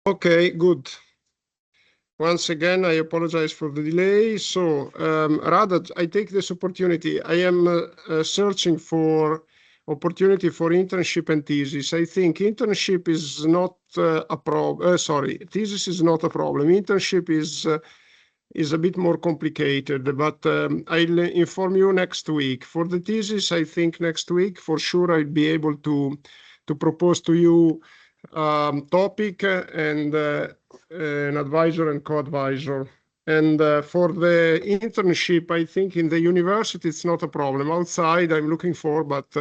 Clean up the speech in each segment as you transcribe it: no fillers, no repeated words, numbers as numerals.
Okay, good. Once again, I apologize for the delay. So, Rada, I take this opportunity. I am searching for opportunity for internship and thesis. I think internship is not a problem. Sorry, thesis is not a problem. Internship is a bit more complicated, but I'll inform you next week. For the thesis, I think next week for sure I'll be able to propose to you topic and an advisor and co-advisor. And for the internship, I think in the university it's not a problem. Outside, I'm looking for, but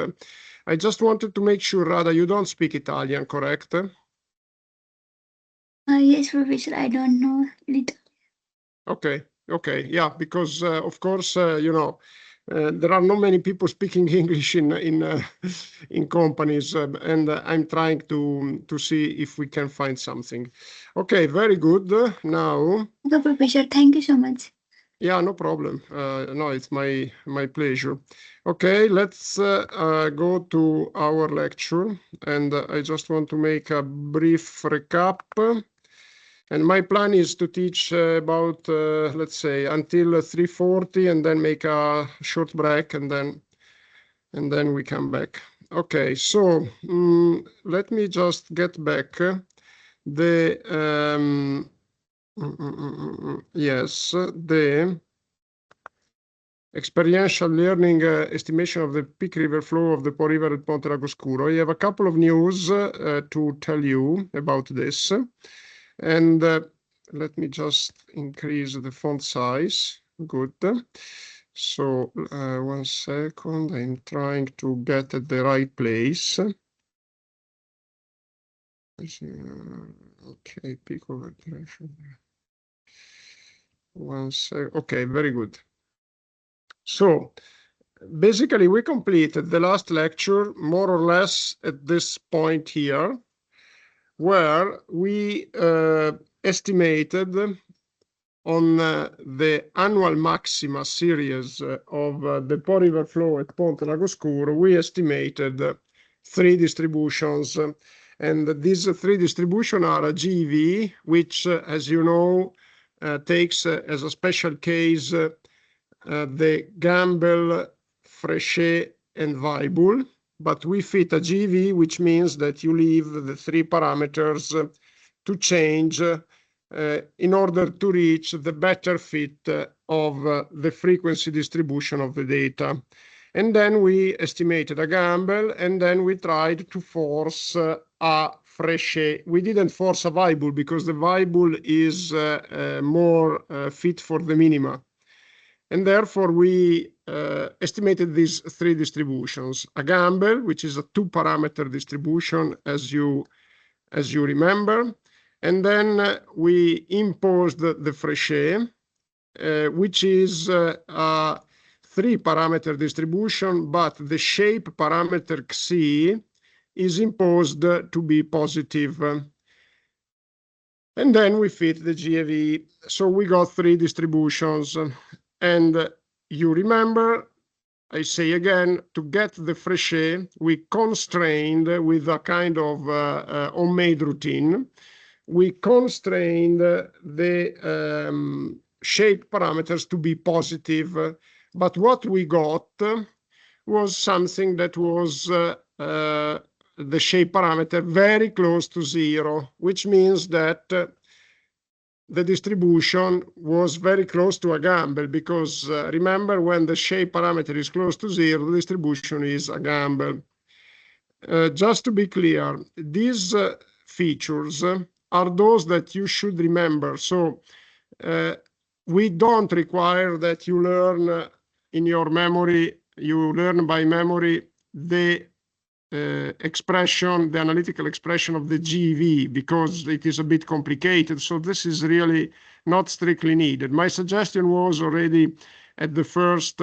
I just wanted to make sure, Rada, you don't speak Italian, correct? Yes, Professor, I don't know little. Okay, okay, yeah, because of course, there are not many people speaking English in companies, and I'm trying to see if we can find something. Okay, very good. Now, Okay, Professor, thank you so much. yeah, no problem. No, it's my pleasure. Okay, let's go to our lecture, and I just want to make a brief recap. And my plan is to teach about, let's say, until 3:40, and then make a short break, and then we come back. Okay, so let me just get back the yes, the experiential learning estimation of the peak river flow of the Po River at Ponte Lagoscuro. I have a couple of news to tell you about this, and let me just increase the font size. Good. So 1 second, I'm trying to get at the right place. Okay, peak over direction. 1 sec. Okay, very good. So basically, we completed the last lecture more or less at this point here, where we estimated on the annual maxima series of the Po River flow at Ponte Lagoscuro, we estimated 3 distributions. And these 3 distributions are a GeV, which, as you know, takes as a special case the Gamble, Frechet, and Weibull. But we fit a GeV, which means that you leave the 3 parameters to change in order to reach the better fit of the frequency distribution of the data. And then we estimated a Gamble, and then we tried to force a Frechet. We didn't force a Weibull because the Weibull is more fit for the minima. And therefore, we estimated these 3 distributions. A Gamble, which is a 2-parameter distribution, as you remember. And then we imposed the Frechet, which is a 3-parameter distribution, but the shape parameter Xi is imposed to be positive. And then we fit the GeV. So we got 3 distributions. And you remember, I say again, to get the Frechet, we constrained with a kind of homemade routine. We constrained the shape parameters to be positive, but what we got was something that was the shape parameter very close to 0, which means that the distribution was very close to a Gamble, because remember, when the shape parameter is close to 0, the distribution is a Gamble. Just to be clear, these features are those that you should remember. So we don't require that you learn in your memory, you learn by memory the expression, the analytical expression of the GeV, because it is a bit complicated. So this is really not strictly needed. My suggestion was already at the first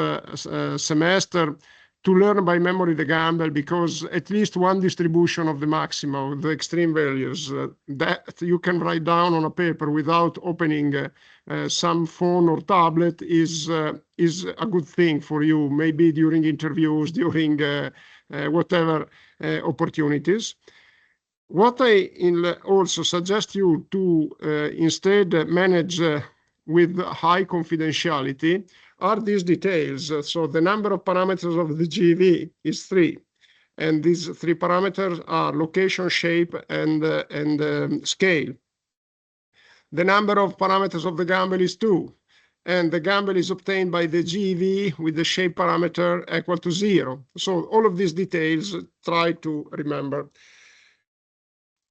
semester to learn by memory the Gamble, because at least one distribution of the maxima, the extreme values, that you can write down on a paper without opening some phone or tablet is a good thing for you, maybe during interviews, during whatever opportunities. What I also suggest you to instead manage with high confidentiality are these details. So the number of parameters of the GV is 3. And these 3 parameters are location, shape, and scale. The number of parameters of the gamble is 2. And the gamble is obtained by the GV with the shape parameter equal to 0. So all of these details, try to remember.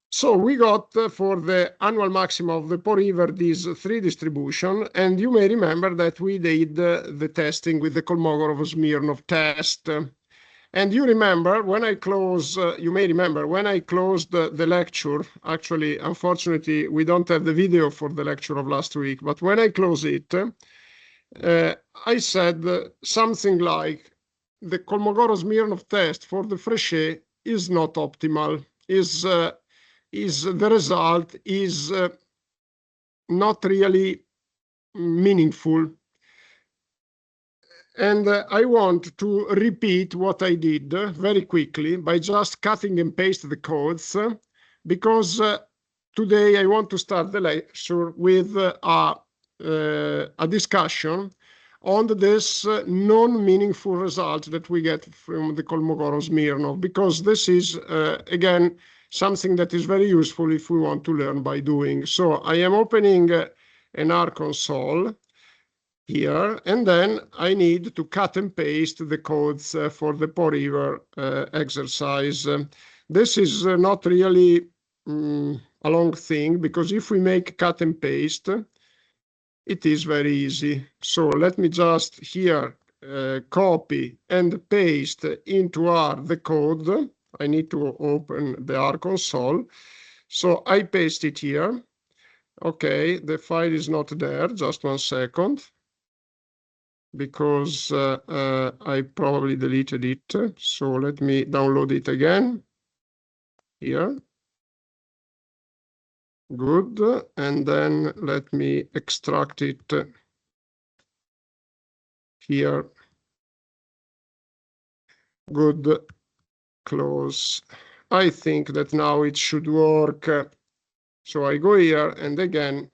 So we got for the annual maximum of the Po River these 3 distribution, and you may remember that we did the testing with the Kolmogorov-Smirnov test. And you remember when I close, you may remember when I closed the lecture, actually, unfortunately, we don't have the video for the lecture of last week, but when I close it, I said something like the Kolmogorov-Smirnov test for the Frechet is not optimal, is the result is not really meaningful. And I want to repeat what I did very quickly by just cutting and paste the codes, because today I want to start the lecture with a discussion on this non-meaningful result that we get from the Kolmogorov-Smirnov, because this is, again, something that is very useful if we want to learn by doing. So I am opening an R console here, and then I need to cut and paste the codes for the Po River exercise. This is not really a long thing, because if we make cut and paste, it is very easy. So let me just here copy and paste into R the code. I need to open the R console. So I paste it here. Okay, the file is not there, just 1 second, because I probably deleted it. So let me download it again here. Good. And then let me extract it here. Good. Close. I think that now it should work. So I go here, and again,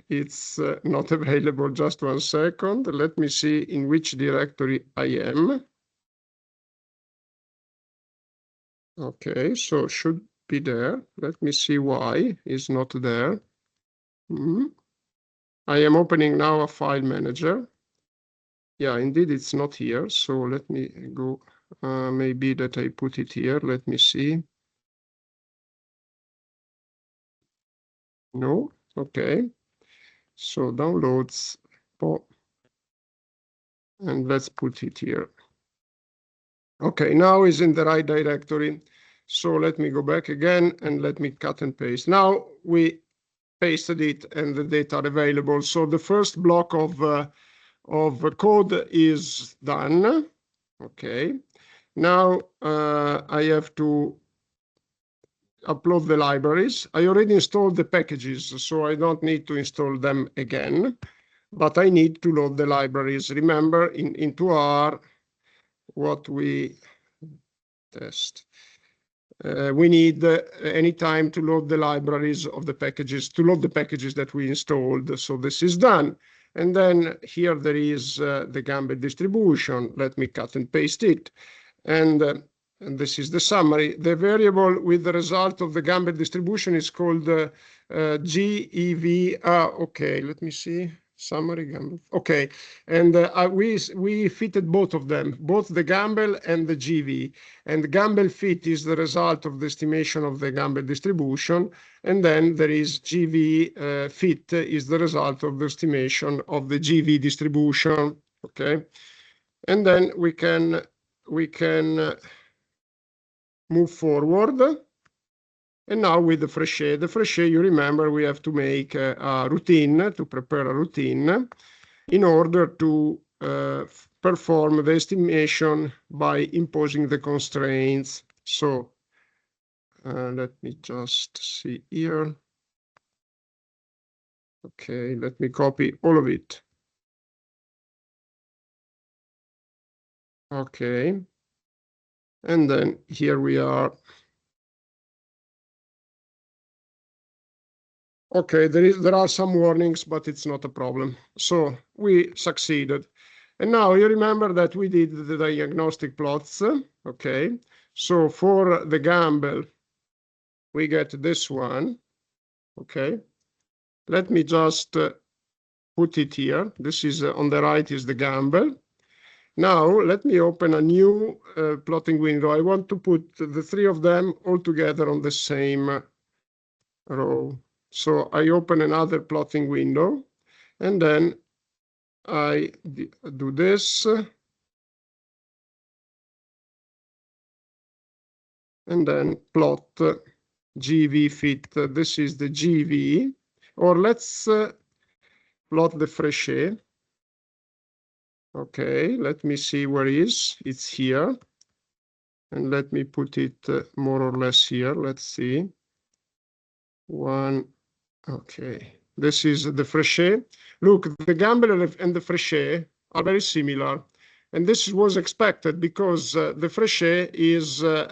it's not available. Just 1 second. Let me see in which directory I am. Okay, so should be there. Let me see why it's not there. I am opening now a file manager. Yeah, indeed, it's not here. So let me go. Maybe that I put it here. Let me see. No. Okay. So downloads, and let's put it here. Okay, now is in the right directory. So let me go back again and let me cut and paste. Now we pasted it and the data are available. So the first block of code is done. Okay. Now I have to upload the libraries. I already installed the packages, so I don't need to install them again, but I need to load the libraries. Remember, into R, what we test. We need any time to load the libraries of the packages, to load the packages that we installed. So this is done. And then here there is the gamble distribution. Let me cut and paste it. And this is the summary. The variable with the result of the gamble distribution is called GEV. Okay, let me see. Summary gamble. Okay, and we fitted both of them, both the gamble and the GV. And the gamble fit is the result of the estimation of the gamble distribution. And then there is GV fit is the result of the estimation of the GV distribution. Okay, and then we can move forward. And now with the Frechet. The Frechet, you remember, we have to make a routine, to prepare a routine in order to perform the estimation by imposing the constraints. So let me just see here. Okay, let me copy all of it. Okay. And then here we are. Okay, there are some warnings, but it's not a problem. So we succeeded. And now you remember that we did the diagnostic plots. Okay, so for the gamble, we get this one. Okay, let me just put it here. This is on the right is the gamble. Now let me open a new plotting window. I want to put the three of them all together on the same row. So I open another plotting window, and then I do this, and then plot GV fit. This is the GV, or let's plot the Frechet. Okay, let me see where it is. It's here. And let me put it more or less here. Let's see. One. Okay, this is the Frechet. Look, the gamble and the Frechet are very similar. And this was expected because the Frechet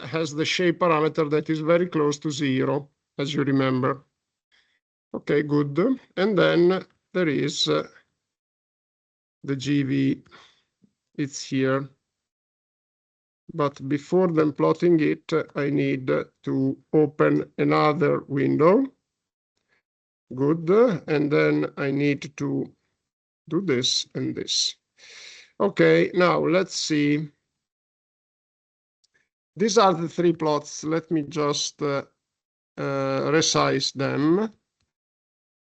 has the shape parameter that is very close to 0, as you remember. Okay, good. And then there is the GV. It's here. But before then plotting it, I need to open another window. Good. And then I need to do this and this. Okay, now let's see. These are the three plots. Let me just resize them.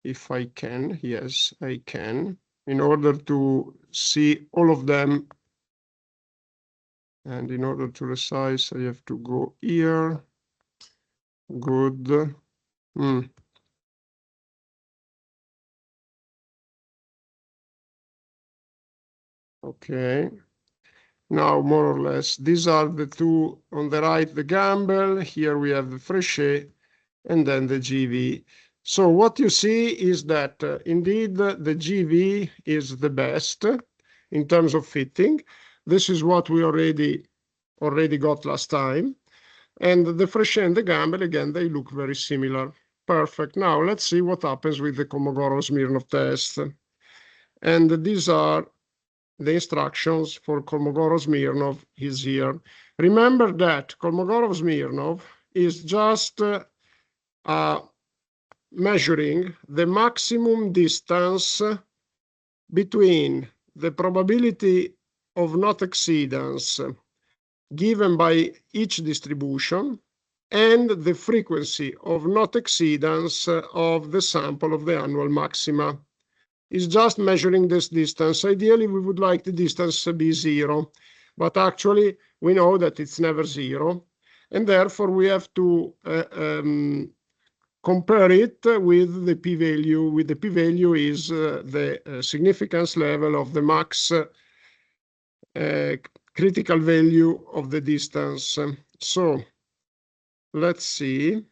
If I can, yes, I can, in order to see all of them. And in order to resize, I have to go here. Good. Okay. Now, more or less, these are the two on the right, the gamble. Here we have the Frechet, and then the GV. So what you see is that indeed the GV is the best in terms of fitting. This is what we already got last time. And the Frechet and the gamble, again, they look very similar. Perfect. Now let's see what happens with the Kolmogorov-Smirnov test. And these are the instructions for Kolmogorov-Smirnov is here. Remember that Kolmogorov-Smirnov is just measuring the maximum distance between the probability of not exceedance given by each distribution and the frequency of not exceedance of the sample of the annual maxima. Is just measuring this distance. Ideally, we would like the distance to be 0, but actually we know that it's never 0, and therefore we have to compare it with the p-value. With the p-value is the significance level of the max critical value of the distance. So let's see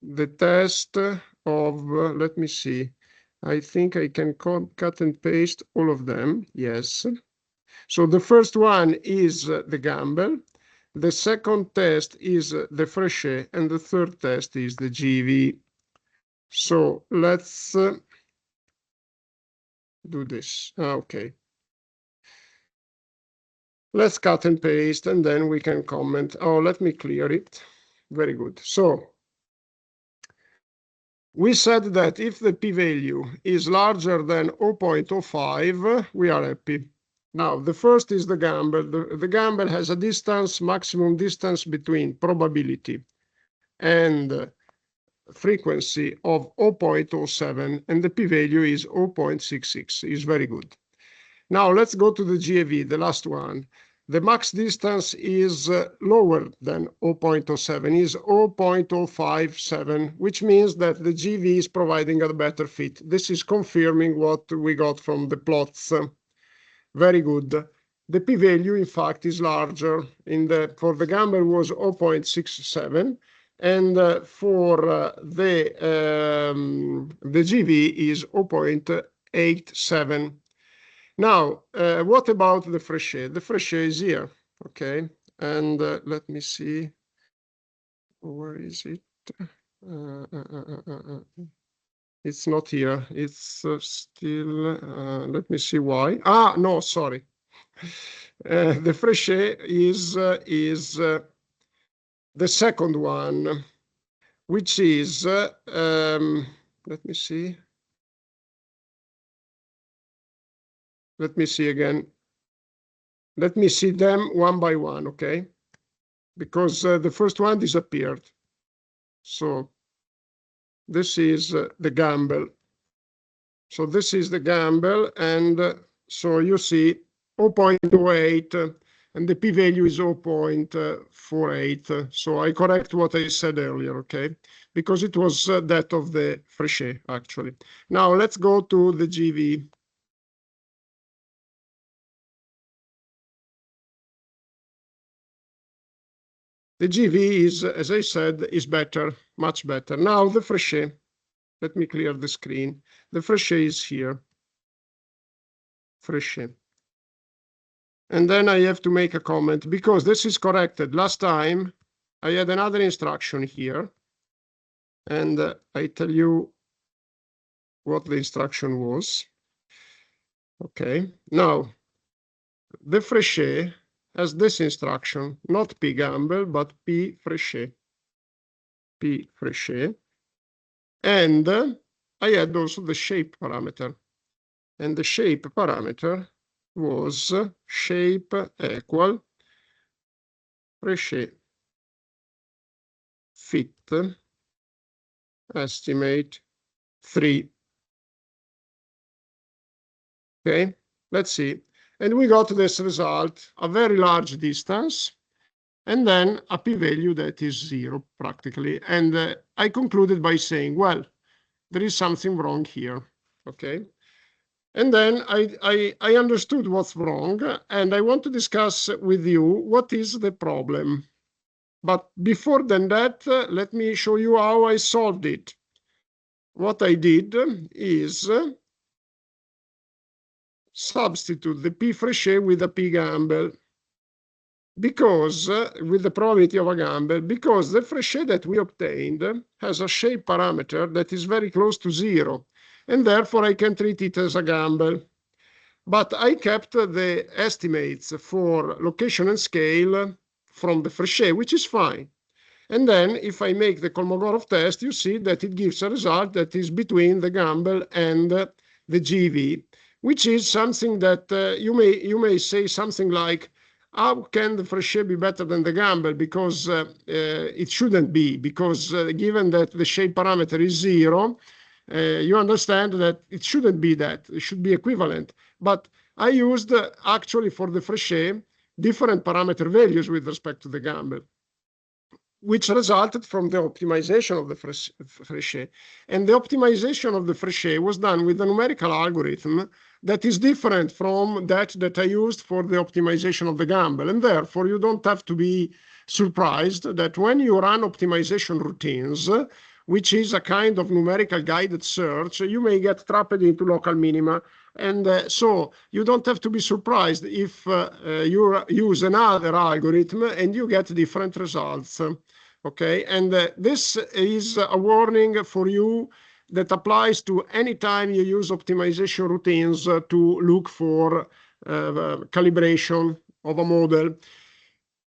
the test of, let me see. I think I can cut and paste all of them. Yes. So the first one is the gamble. The second test is the Frechet, and the third test is the GV. So let's do this. Okay. Let's cut and paste, and then we can comment. Oh, let me clear it. Very good. So we said that if the p-value is larger than 0.05, we are happy. Now, the first is the gamble. The gamble has a distance, maximum distance between probability and frequency of 0.07, and the p-value is 0.66. Is very good. Now, let's go to the GAV, the last one. The max distance is lower than 0.07, is 0.057, which means that the GV is providing a better fit. This is confirming what we got from the plots. Very good. The p-value, in fact, is larger. For the gamble was 0.67, and for the GV is 0.87. Now, what about the Frechet? The Frechet is here. Okay, and let me see, where is it? It's not here. It's still, let me see why. Ah, no, sorry. The Frechet is the second one, which is, let me see. Let me see again. Let me see them one by one, okay? Because the first one disappeared. So this is the Gamble. So this is the Gamble, and so you see 0.08, and the p-value is 0.48. So I correct what I said earlier, okay? Because it was that of the Frechet, actually. Now let's go to the GV. The GV is, as I said, is better, much better. Now the Frechet. Let me clear the screen. The Frechet is here. Frechet. And then I have to make a comment because this is corrected. Last time I had another instruction here, and I tell you what the instruction was. Okay, now the Frechet has this instruction, not P Gamble, but P Frechet. P Frechet. And I had also the shape parameter. And the shape parameter was shape equal Frechet fit estimate 3. Okay, let's see. And we got this result, a very large distance, and then a p-value that is 0 practically. And I concluded by saying, well, there is something wrong here. Okay. And then I understood what's wrong, and I want to discuss with you what is the problem. But before than that, let me show you how I solved it. What I did is substitute the P Frechet with a P Gamble, because with the probability of a Gamble, because the Frechet that we obtained has a shape parameter that is very close to 0, and therefore I can treat it as a Gamble. But I kept the estimates for location and scale from the Frechet, which is fine. And then if I make the Kolmogorov test, you see that it gives a result that is between the Gamble and the GV, which is something that you may say something like, how can the Frechet be better than the Gamble? Because it shouldn't be, because given that the shape parameter is 0, you understand that it shouldn't be that. It should be equivalent. But I used actually for the Frechet different parameter values with respect to the Gamble, which resulted from the optimization of the Frechet. And the optimization of the Frechet was done with a numerical algorithm that is different from that I used for the optimization of the Gamble. And therefore, you don't have to be surprised that when you run optimization routines, which is a kind of numerical guided search, you may get trapped into local minima. And so you don't have to be surprised if you use another algorithm and you get different results. Okay, and this is a warning for you that applies to any time you use optimization routines to look for calibration of a model.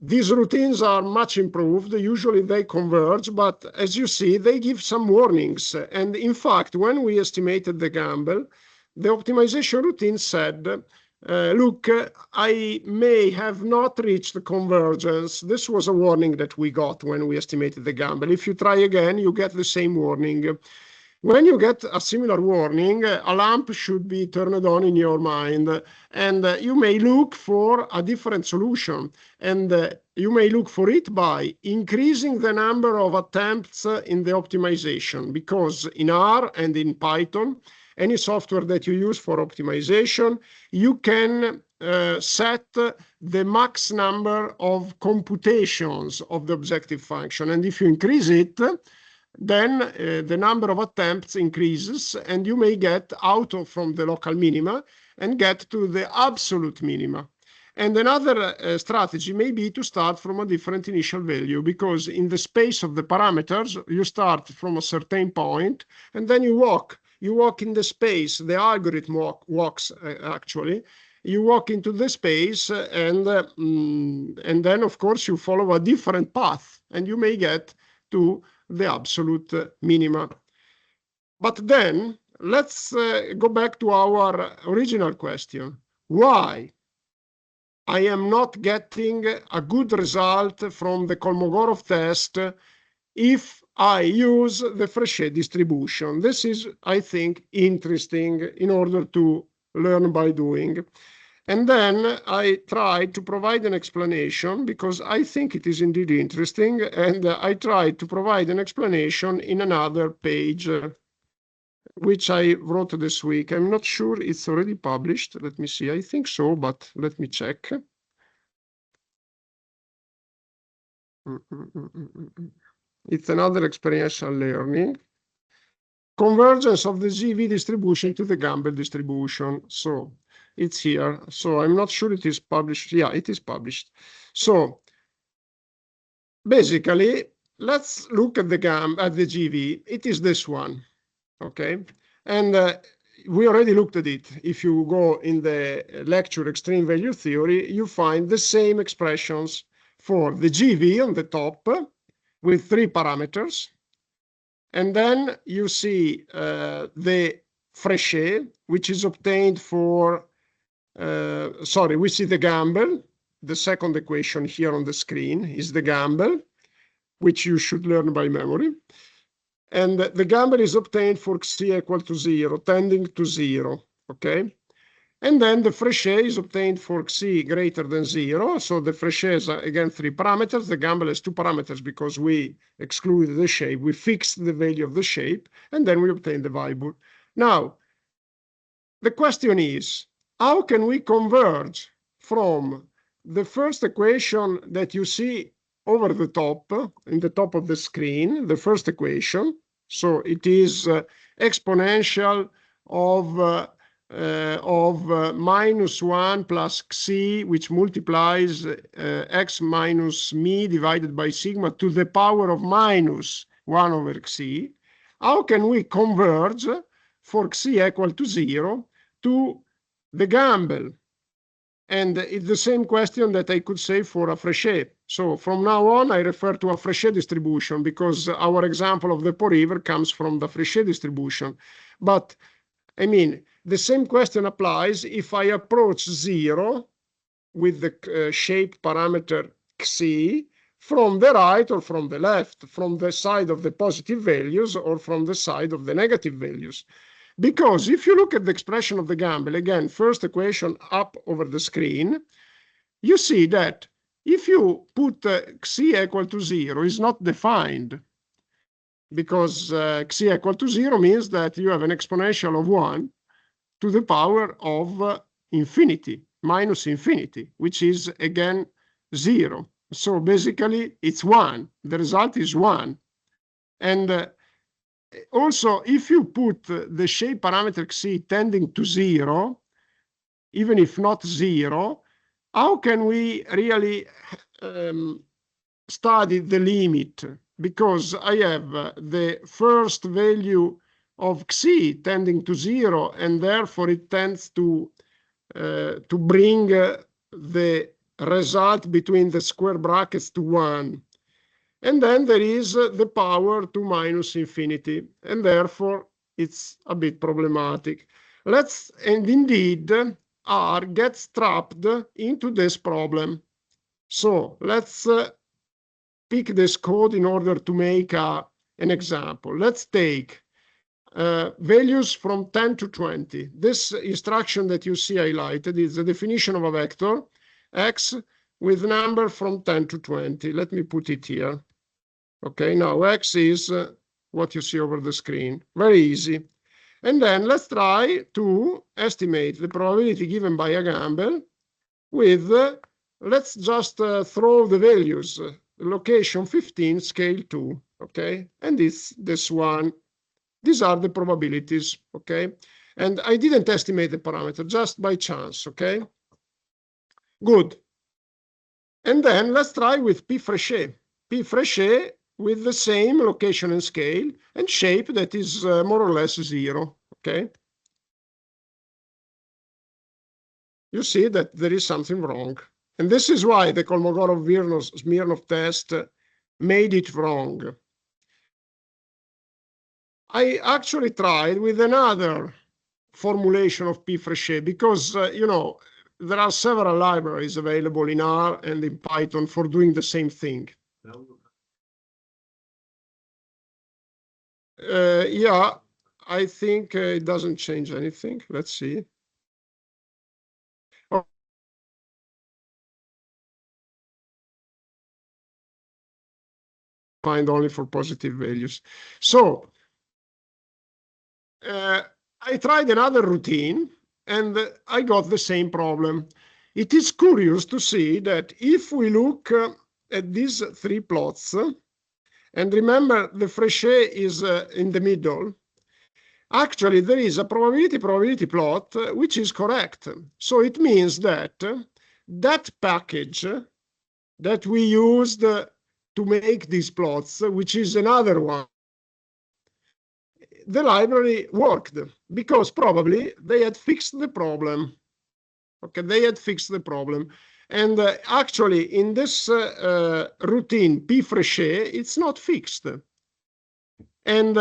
These routines are much improved. Usually they converge, but as you see, they give some warnings. And in fact, when we estimated the Gamble, the optimization routine said, look, I may have not reached the convergence. This was a warning that we got when we estimated the Gamble. If you try again, you get the same warning. When you get a similar warning, a lamp should be turned on in your mind, and you may look for a different solution. And you may look for it by increasing the number of attempts in the optimization, because in R and in Python, any software that you use for optimization, you can set the max number of computations of the objective function. And if you increase it, then the number of attempts increases, and you may get out from the local minima and get to the absolute minima. And another strategy may be to start from a different initial value, because in the space of the parameters, you start from a certain point, and then you walk. You walk in the space. The algorithm walks, actually. You walk into the space, and then, of course, you follow a different path, and you may get to the absolute minima. But then, let's go back to our original question. Why I am not getting a good result from the Kolmogorov test if I use the Frechet distribution? This is, I think, interesting in order to learn by doing. And then I try to provide an explanation, because I think it is indeed interesting, and I try to provide an explanation in another page, which I wrote this week. I'm not sure it's already published. Let me see. I think so, but let me check. It's another experiential learning. Convergence of the GV distribution to the Gamble distribution. So it's here. So I'm not sure it is published. Yeah, it is published. So basically, let's look at the GV. It is this one. Okay. And we already looked at it. If you go in the lecture Extreme Value Theory, you find the same expressions for the GV on the top with 3 parameters. And then you see the Frechet, which is obtained for, we see the Gamble. The second equation here on the screen is the Gamble, which you should learn by memory. And the Gamble is obtained for Xi equal to 0, tending to 0, okay? And then the Frechet is obtained for Xi greater than 0. So the Frechet is, again, 3 parameters. The Gamble has 2 parameters because we excluded the shape. We fixed the value of the shape, and then we obtain the Weibel. Now, the question is, how can we converge from the first equation that you see over the top, in the top of the screen, the first equation? So it is exponential of -1 plus Xi, which multiplies x minus mi divided by sigma to the power of -1 over Xi. How can we converge for Xi equal to 0 to the Gamble? And it's the same question that I could say for a Frechet. So from now on, I refer to a Frechet distribution, because our example of the Po River comes from the Frechet distribution. But I mean, the same question applies if I approach 0 with the shape parameter Xi from the right or from the left, from the side of the positive values or from the side of the negative values. Because if you look at the expression of the Gamble, again, first equation up over the screen, you see that if you put Xi equal to 0 is not defined, because Xi equal to 0 means that you have an exponential of 1 to the power of infinity, minus infinity, which is, again, 0. So basically, it's 1. The result is 1. And also, if you put the shape parameter Xi tending to 0, even if not 0, how can we really study the limit? Because I have the first value of Xi tending to 0, and therefore it tends to bring the result between the square brackets to 1. And then there is the power to minus infinity, and therefore it's a bit problematic. And indeed, R gets trapped into this problem. So let's pick this code in order to make an example. Let's take values from 10 to 20. This instruction that you see highlighted is the definition of a vector, x, with number from 10 to 20. Let me put it here. Okay, now x is what you see over the screen. Very easy. And then let's try to estimate the probability given by a Gamble with, let's just throw the values, location 15, scale 2, okay? And this one. These are the probabilities, okay? And I didn't estimate the parameter, just by chance, okay? Good. And then let's try with P Frechet. P Frechet with the same location and scale and shape that is more or less 0, okay? You see that there is something wrong. And this is why the Kolmogorov-Smirnov test made it wrong. I actually tried with another formulation of P Frechet because, you know, there are several libraries available in R and in Python for doing the same thing. Yeah, I think it doesn't change anything. Let's see. Oh. Find only for positive values. So I tried another routine and I got the same problem. It is curious to see that if we look at these three plots, and remember the Frechet is in the middle, actually there is a probability plot which is correct. So it means that that package that we used to make these plots, which is another one, the library worked because probably they had fixed the problem. Okay, they had fixed the problem. And actually, in this routine, P Frechet, it's not fixed. And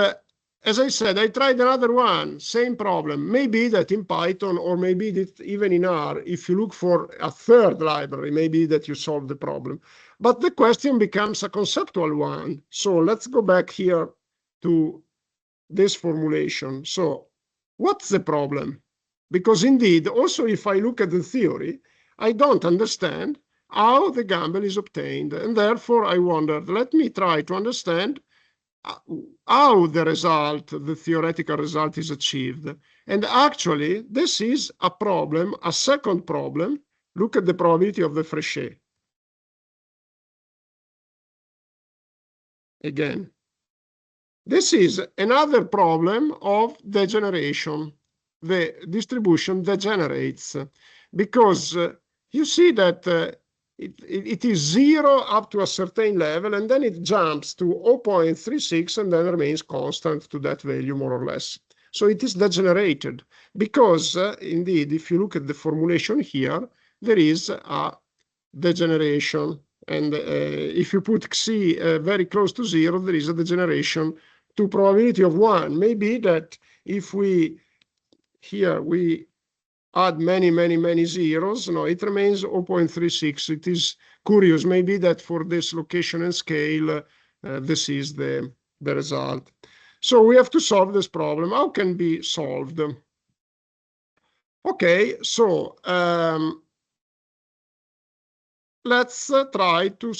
as I said, I tried another one, same problem. Maybe that in Python, or maybe that even in R, if you look for a third library, maybe that you solve the problem. But the question becomes a conceptual one. So let's go back here to this formulation. So what's the problem? Because indeed, also if I look at the theory, I don't understand how the gamble is obtained. And therefore I wondered, let me try to understand how the result, the theoretical result is achieved. And actually, this is a problem, a second problem. Look at the probability of the Frechet. Again. This is another problem of degeneration. The distribution degenerates because you see that it is 0 up to a certain level, and then it jumps to 0.36 and then remains constant to that value, more or less. So it is degenerated because, indeed, if you look at the formulation here, there is a degeneration. And if you put Xi very close to 0, there is a degeneration to probability of 1. Maybe that if we add many zeros, no, it remains 0.36. It is curious, maybe that for this location and scale, this is the result. So we have to solve this problem. How can be solved? Okay, so let's try to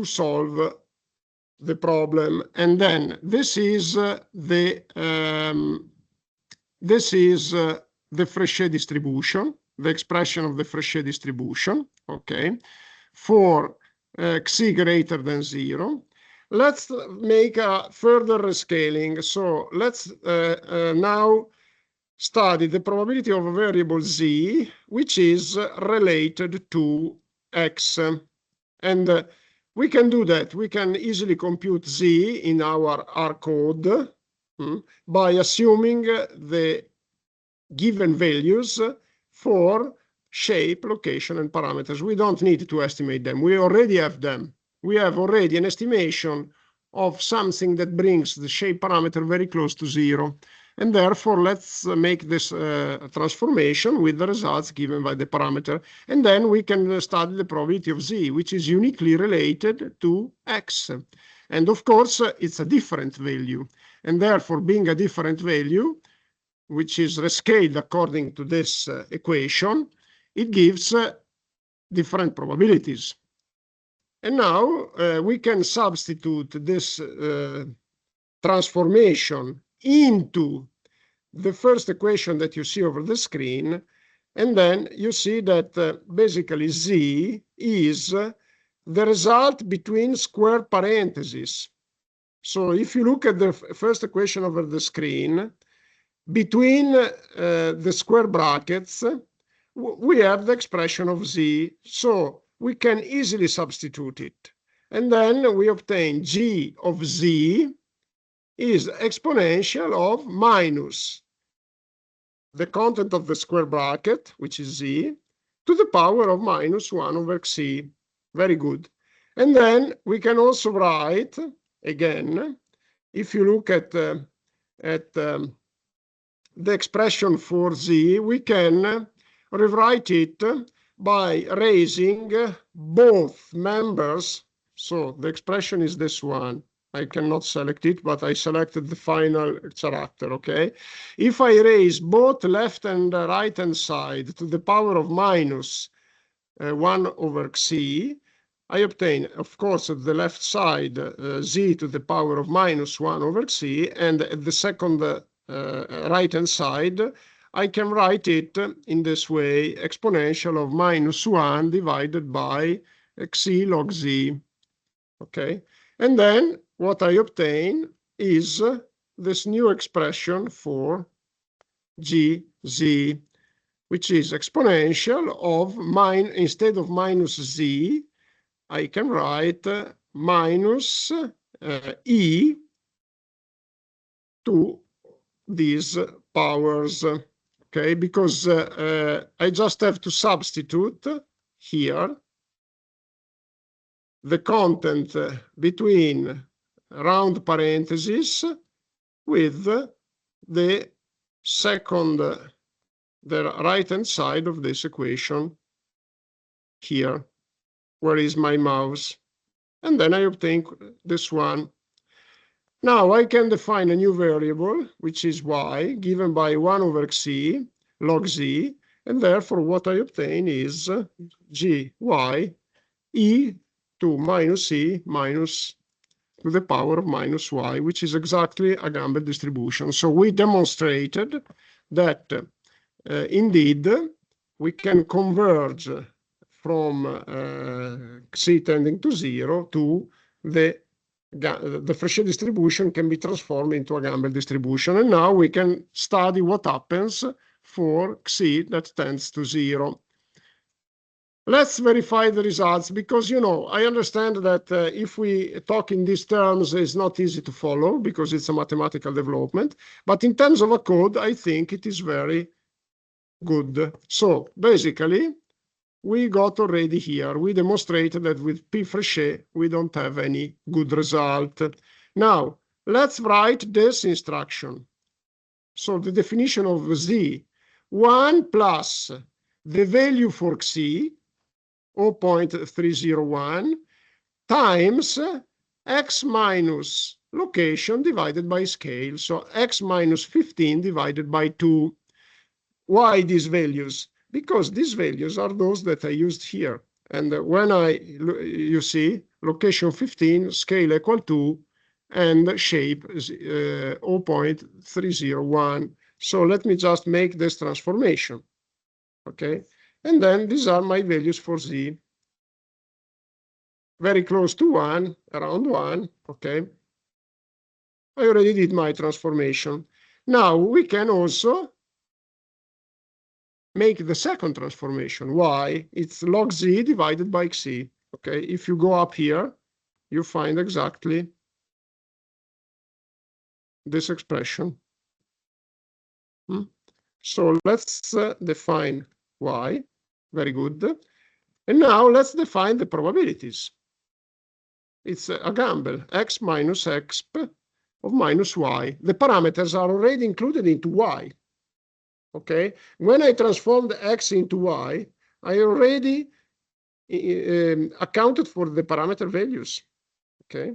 solve the problem. And then this is the Frechet distribution, the expression of the Frechet distribution, okay, for Xi greater than 0. Let's make a further rescaling. So let's now study the probability of a variable Z, which is related to X. And we can do that. We can easily compute Z in our R code by assuming the given values for shape, location, and parameters. We don't need to estimate them. We already have them. We have already an estimation of something that brings the shape parameter very close to 0. And therefore, let's make this transformation with the results given by the parameter. And then we can study the probability of Z, which is uniquely related to X. And of course, it's a different value. And therefore, being a different value, which is rescaled according to this equation, it gives different probabilities. And now we can substitute this transformation into the first equation that you see over the screen, and then you see that basically Z is the result between square parentheses. So if you look at the first equation over the screen, between the square brackets, we have the expression of z, so we can easily substitute it. And then we obtain g of z is exponential of minus the content of the square bracket, which is z, to the power of minus 1 over c. Very good. And then we can also write, again, if you look at the expression for z, we can rewrite it by raising both members. So the expression is this one. I cannot select it, but I selected the final character, okay? If I raise both left and right hand side to the power of minus 1 over c, I obtain, of course, at the left side, z to the power of minus 1 over c, and at the second right-hand side, I can write it in this way, exponential of minus 1 divided by c log z, okay? And then what I obtain is this new expression for gz, which is exponential of instead of minus z, I can write minus e to these powers, okay? Because I just have to substitute here the content between round parentheses with the second, the right-hand side of this equation here. Where is my mouse? And then I obtain this one. Now I can define a new variable, which is y, given by 1 over c log z, and therefore what I obtain is gy e to minus e minus to the power of minus y, which is exactly a Gumbel distribution. So we demonstrated that indeed we can converge from c tending to 0 to the Frechet distribution can be transformed into a Gumbel distribution. And now we can study what happens for c that tends to 0. Let's verify the results, because, you know, I understand that if we talk in these terms, it's not easy to follow because it's a mathematical development. But in terms of a code, I think it is very good. So basically, we got already here. We demonstrated that with P Frechet, we don't have any good result. Now, let's write this instruction. So the definition of z, 1 plus the value for c, 0.301, times x minus location divided by scale. So x minus 15 divided by 2. Why these values? Because these values are those that I used here. And when you see, location 15, scale equal 2, and shape is 0.301. So let me just make this transformation, okay? And then these are my values for z. Very close to 1, around 1, okay? I already did my transformation. Now we can also make the second transformation. Why? It's log z divided by xc. Okay, if you go up here, you find exactly this expression. So let's define y. Very good. And now let's define the probabilities. It's a Gumbel, x minus exp of minus y. The parameters are already included into y. Okay, when I transform the x into y, I already accounted for the parameter values. Okay,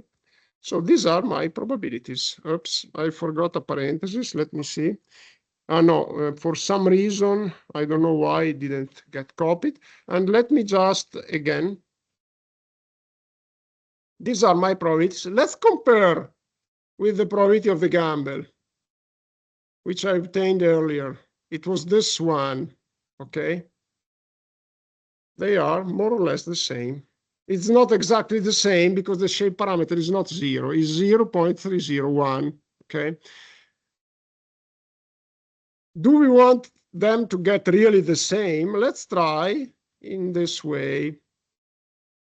so these are my probabilities. Oops, I forgot a parenthesis. Let me see. No, for some reason, I don't know why it didn't get copied. And let me just, again, these are my probabilities. Let's compare with the probability of the Gumbel, which I obtained earlier. It was this one, okay? They are more or less the same. It's not exactly the same because the shape parameter is not 0, it's 0.301, okay? Do we want them to get really the same? Let's try in this way.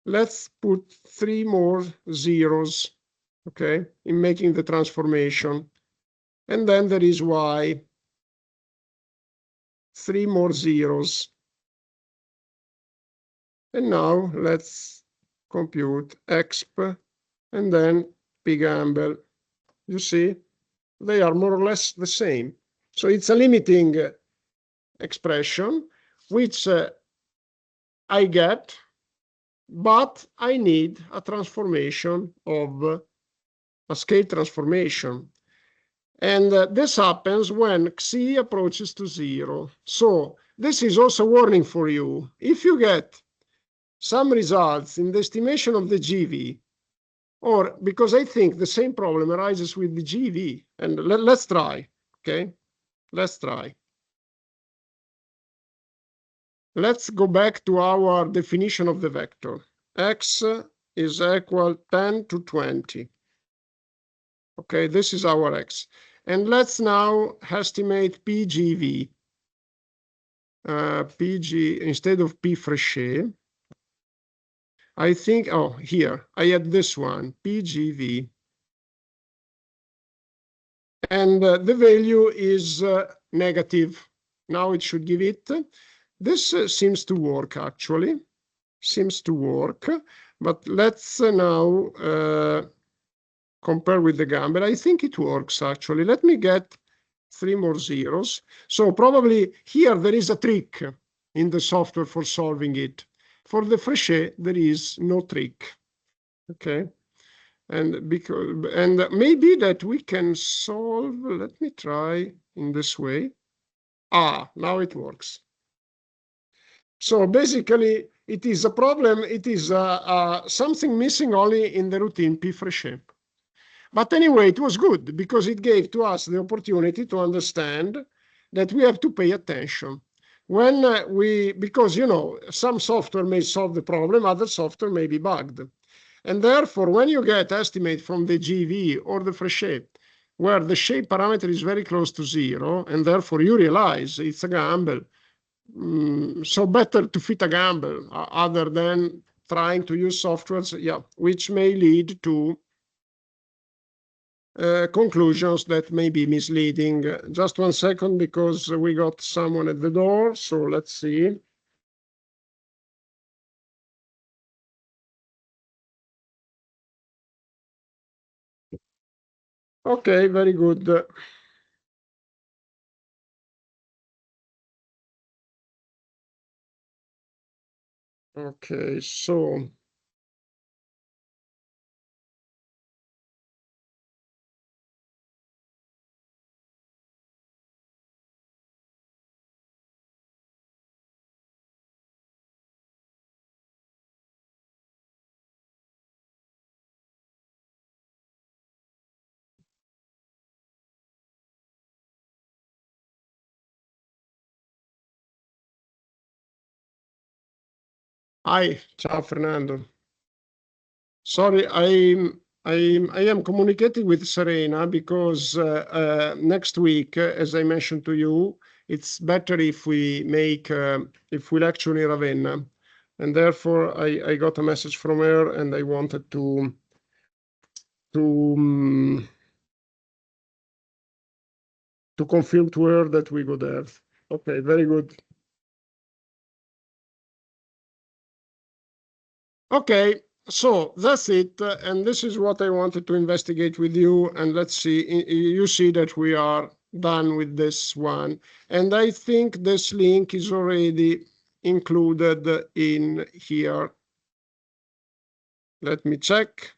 Let's put 3 more zeros, okay, in making the transformation. And then there is y, 3 more zeros. And now let's compute exp and then pgamble. You see, they are more or less the same. So it's a limiting expression, which I get, but I need a transformation of a scale transformation. And this happens when xi approaches to 0. So this is also a warning for you. If you get some results in the estimation of the GV, or because I think the same problem arises with the GV, and let's try, okay? Let's try. Let's go back to our definition of the vector. X is equal 10 to 20. Okay, this is our X. And let's now estimate PGV. PG, instead of P Frechet, I think, oh, here, I had this one, PGV. And the value is negative. Now it should give it. This seems to work, actually. Seems to work. But let's now compare with the gamble. I think it works, actually. Let me get 3 more zeros. So probably here there is a trick in the software for solving it. For the Frechet, there is no trick. Okay. And maybe that we can solve, let me try in this way. Ah, now it works. So basically, it is a problem. It is something missing only in the routine P Frechet. But anyway, it was good because it gave to us the opportunity to understand that we have to pay attention. When because, you know, some software may solve the problem, other software may be bugged. And therefore, when you get estimate from the GV or the Frechet, where the shape parameter is very close to 0, and therefore you realize it's a gamble, so better to fit a gamble other than trying to use softwares, yeah, which may lead to conclusions that may be misleading. Just 1 second, because we got someone at the door. So let's see. Okay, very good. Okay, so hi, ciao Fernando. Sorry, I am communicating with Serena because next week, as I mentioned to you, it's better if we make if we lecture in Ravenna, and therefore I got a message from her, and I wanted to confirm to her that we go there. Okay, very good. Okay, so that's it, and this is what I wanted to investigate with you, and let's see, you see that we are done with this one, and I think this link is already included in here. Let me check.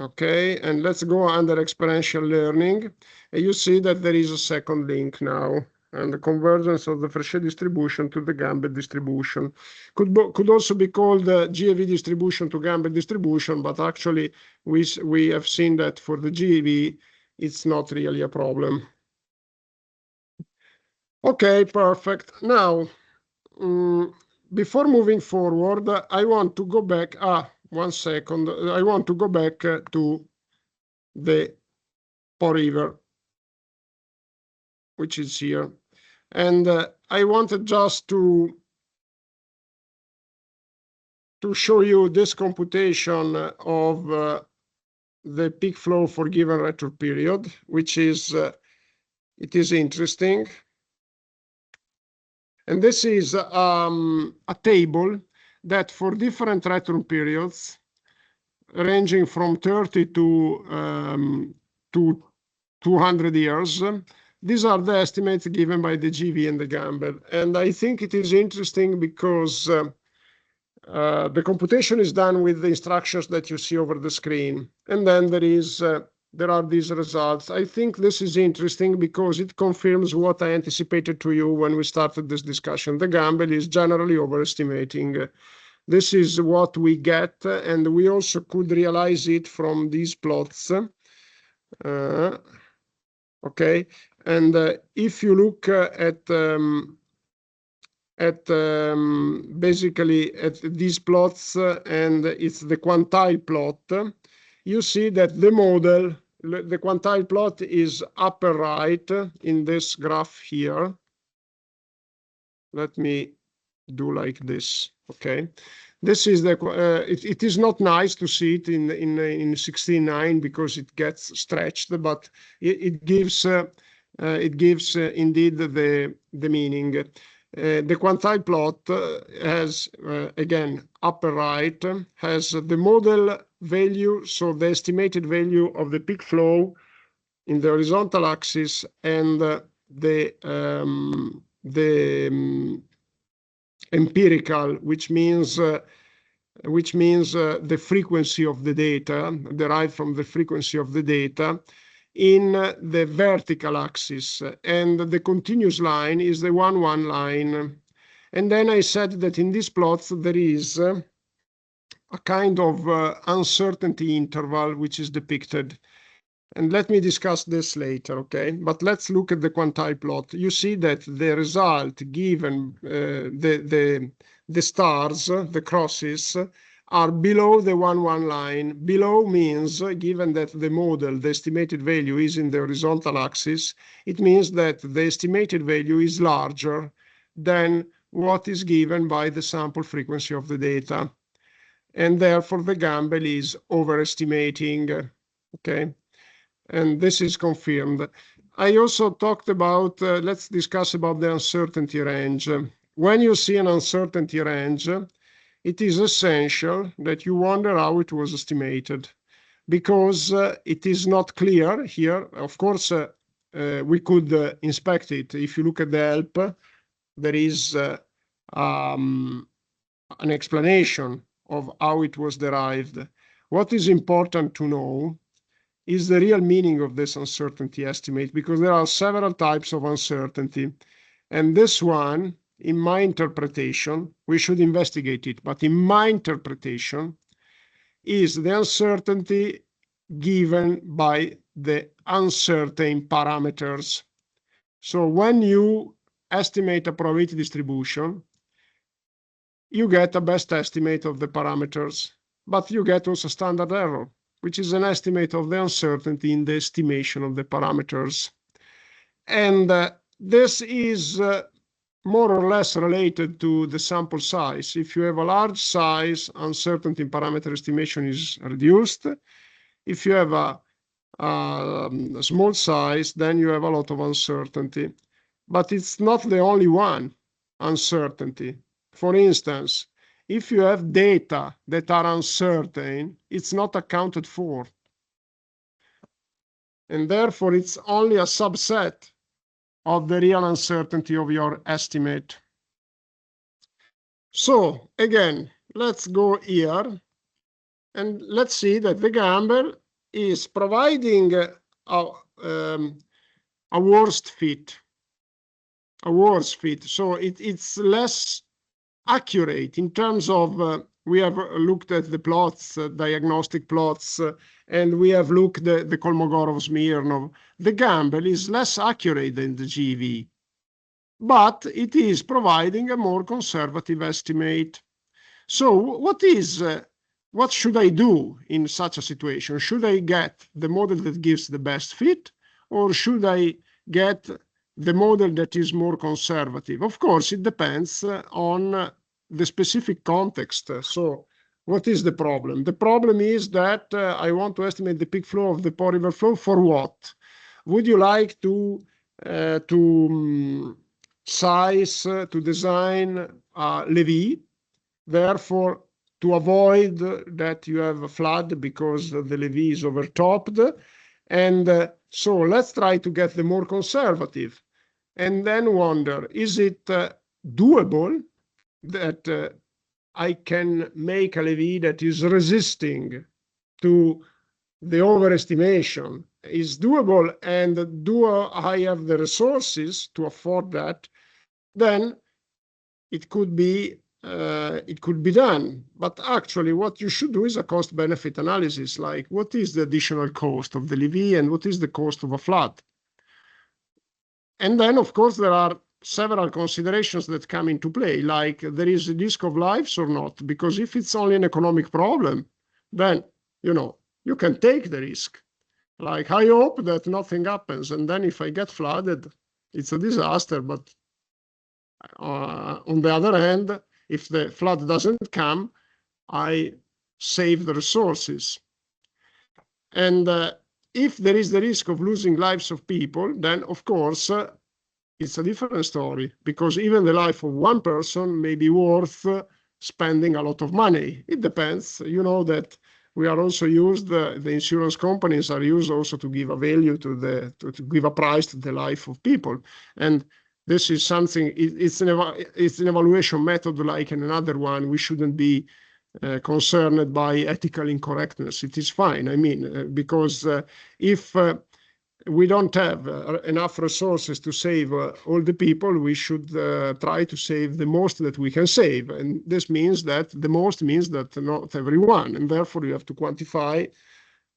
Okay, and let's go under experiential learning, and you see that there is a second link now. And the convergence of the Frechet distribution to the Gamble distribution could also be called the GAV distribution to Gamble distribution, but actually we have seen that for the GAV, it's not really a problem. Okay, perfect. Now, before moving forward, I want to go back. 1 second. I want to go back to the Po River, which is here. And I wanted just to show you this computation of the peak flow for given retro period, which is, it is interesting. And this is a table that for different return periods, ranging from 30 to 200 years, these are the estimates given by the GV and the Gamble. And I think it is interesting because the computation is done with the instructions that you see over the screen. And then there are these results. I think this is interesting because it confirms what I anticipated to you when we started this discussion. The Gamble is generally overestimating. This is what we get, and we also could realize it from these plots. Okay, and if you look basically at these plots, and it's the quantile plot, you see that the model, the quantile plot is upper right in this graph here. Let me do like this, okay? This is the, it is not nice to see it in 16:9 because it gets stretched, but it gives indeed the meaning. The quantile plot has, again, upper right, has the model value, so the estimated value of the peak flow in the horizontal axis, and the empirical, which means the frequency of the data, derived from the frequency of the data, in the vertical axis, and the continuous line is the 1-1 line. And then I said that in these plots there is a kind of uncertainty interval which is depicted. And let me discuss this later, okay? But let's look at the quantile plot. You see that the result given, the stars, the crosses, are below the 1-1 line. Below means, given that the model, the estimated value is in the horizontal axis, it means that the estimated value is larger than what is given by the sample frequency of the data. And therefore the Gamble is overestimating, okay? And this is confirmed. I also talked about, let's discuss about the uncertainty range. When you see an uncertainty range, it is essential that you wonder how it was estimated, because it is not clear here. Of course, we could inspect it. If you look at the help, there is an explanation of how it was derived. What is important to know is the real meaning of this uncertainty estimate, because there are several types of uncertainty. And this one, in my interpretation, we should investigate it, but in my interpretation, is the uncertainty given by the uncertain parameters. So when you estimate a probability distribution, you get a best estimate of the parameters, but you get also standard error, which is an estimate of the uncertainty in the estimation of the parameters. And this is more or less related to the sample size. If you have a large size, uncertainty in parameter estimation is reduced. If you have a small size, then you have a lot of uncertainty. But it's not the only one, uncertainty. For instance, if you have data that are uncertain, it's not accounted for. And therefore, it's only a subset of the real uncertainty of your estimate. So again, let's go here and let's see that the Gamble is providing a worst fit. So it's less accurate in terms of, we have looked at the plots, diagnostic plots, and we have looked at the Kolmogorov-Smirnov. The Gamble is less accurate than the GV, but it is providing a more conservative estimate. So what is what should I do in such a situation? Should I get the model that gives the best fit, or should I get the model that is more conservative? Of course, it depends on the specific context. So what is the problem? The problem is that I want to estimate the peak flow of the Po River flow for what? Would you like to size, to design a levee, therefore to avoid that you have a flood because the levee is overtopped? And so let's try to get the more conservative and then wonder, is it doable that I can make a levee that is resisting to the overestimation? Is doable, and do I have the resources to afford that? Then it could be done. But actually, what you should do is a cost-benefit analysis, like what is the additional cost of the levee and what is the cost of a flood? And then, of course, there are several considerations that come into play, like there is a risk of lives or not, because if it's only an economic problem, then, you can take the risk. Like, I hope that nothing happens, and then if I get flooded, it's a disaster. But on the other hand, if the flood doesn't come, I save the resources. And if there is the risk of losing lives of people, then of course it's a different story, because even the life of one person may be worth spending a lot of money. It depends. You know that we are also used, the insurance companies are used also to give a value to give a price to the life of people. And this is something, it's an evaluation method like in another one. We shouldn't be concerned by ethical incorrectness. It is fine. I mean, because if we don't have enough resources to save all the people, we should try to save the most that we can save. And this means that the most means that not everyone. And therefore, you have to quantify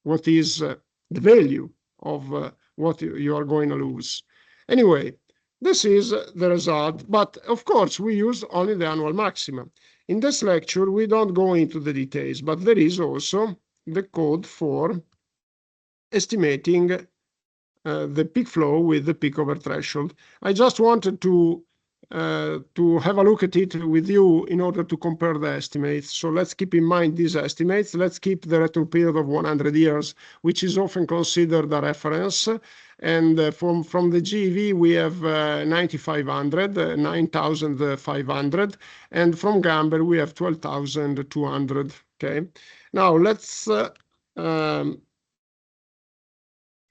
what is the value of what you are going to lose. Anyway, this is the result. But of course, we use only the annual maximum. In this lecture, we don't go into the details, but there is also the code for estimating the peak flow with the peak over threshold. I just wanted to have a look at it with you in order to compare the estimates. So let's keep in mind these estimates. Let's keep the return period of 100 years, which is often considered a reference. And from the GEV, we have 9,500, 9,500. And from Gamber, we have 12,200. Okay. Now let's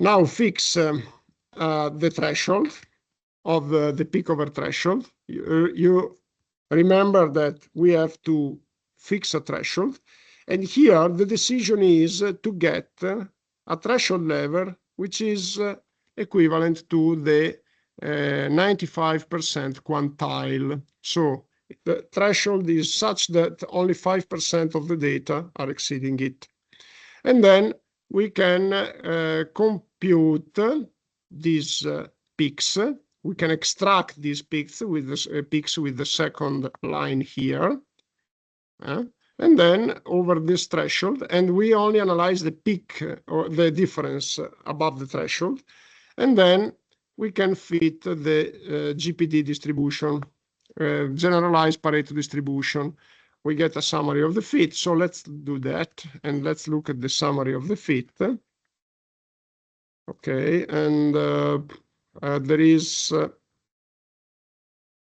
now fix the threshold of the peak over threshold. You remember that we have to fix a threshold. And here the decision is to get a threshold level which is equivalent to the 95% quantile. So the threshold is such that only 5% of the data are exceeding it. And then we can compute these peaks. We can extract these peaks with the second line here. And then over this threshold, and we only analyze the peak or the difference above the threshold. And then we can fit the GPD distribution, generalized Pareto distribution. We get a summary of the fit. So let's do that. And let's look at the summary of the fit. Okay. And there is,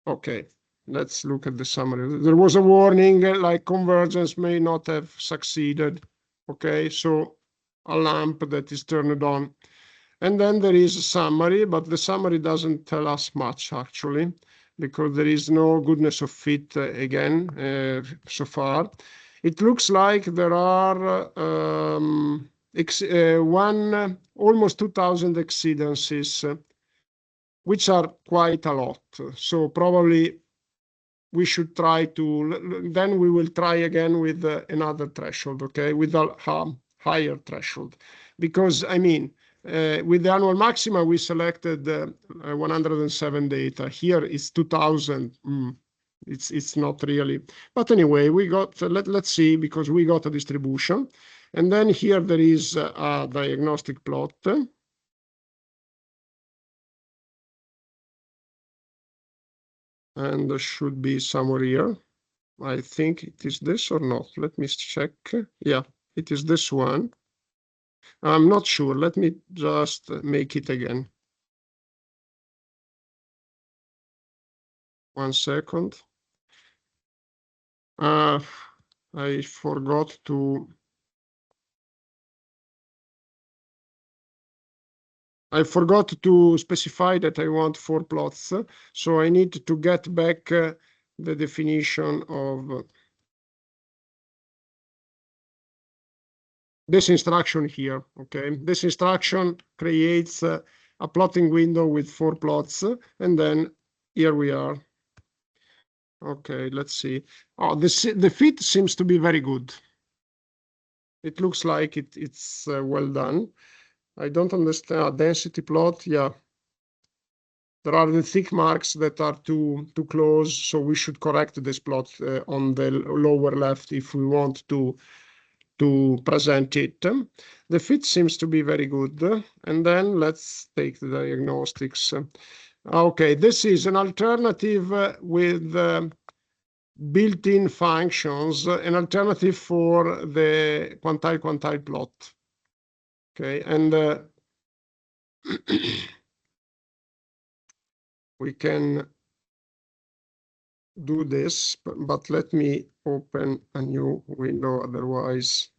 okay, let's look at the summary. There was a warning like convergence may not have succeeded. Okay. So a lamp that is turned on. And then there is a summary, but the summary doesn't tell us much actually, because there is no goodness of fit again so far. It looks like there are almost 2,000 exceedances, which are quite a lot. So probably we should try to, then we will try again with another threshold, okay, with a higher threshold. Because, I mean, with the annual maxima, we selected 107 data. Here is 2,000. It's not really. But anyway, we got, let's see, because we got a distribution. And then here there is a diagnostic plot. And there should be somewhere here. I think it is this or not. Let me check. Yeah, it is this one. I'm not sure. Let me just make it again. 1 second. I forgot to specify that I want 4 plots, so I need to get back the definition of this instruction here. Okay, this instruction creates a plotting window with 4 plots, and then here we are. Okay, let's see. Oh, the fit seems to be very good. It looks like it's well done. I don't understand density plot. Yeah, there are the thick marks that are too close, so we should correct this plot on the lower left if we want to present it. The fit seems to be very good. And then let's take the diagnostics. Okay, this is an alternative with built-in functions, an alternative for the quantile plot. Okay, and we can do this, but let me open a new window otherwise.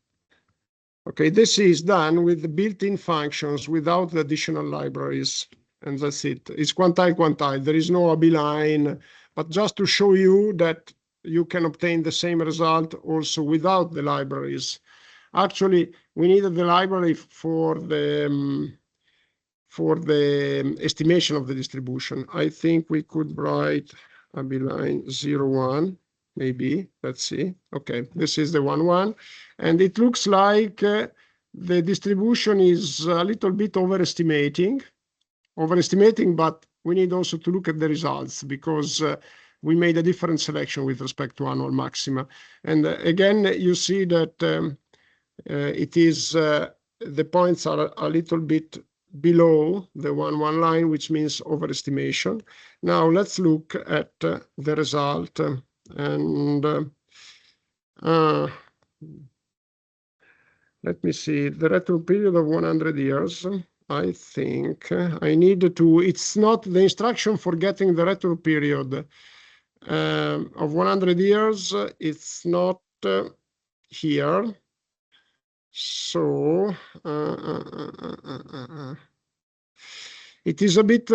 Okay, this is done with the built-in functions without the additional libraries, and that's it. It's quantile. There is no ABline, but just to show you that you can obtain the same result also without the libraries. Actually, we needed the library for the estimation of the distribution. I think we could write ABline 0, 1. Maybe, let's see. Okay, this is the 1, 1. And it looks like the distribution is a little bit overestimating, but we need also to look at the results because we made a different selection with respect to annual maxima. And again, you see that it is, the points are a little bit below the 1, 1 line, which means overestimation. Now let's look at the result. And let me see, the retro period of 100 years. I think I need to, it's not the instruction for getting the retro period of 100 years. It's not here. So it is a bit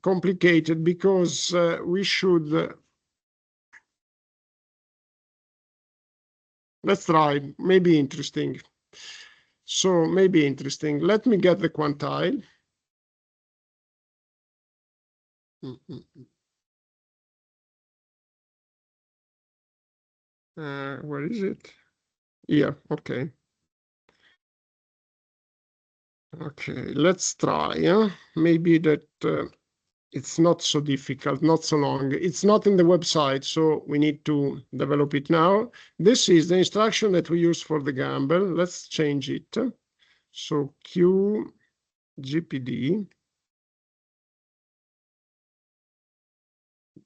complicated because we should, let's try, maybe interesting. So maybe interesting. Let me get the quantile. Where is it? Here, okay. Okay, let's try. Maybe that it's not so difficult, not so long. It's not in the website, so we need to develop it now. This is the instruction that we use for the gamble. Let's change it. So QGPD.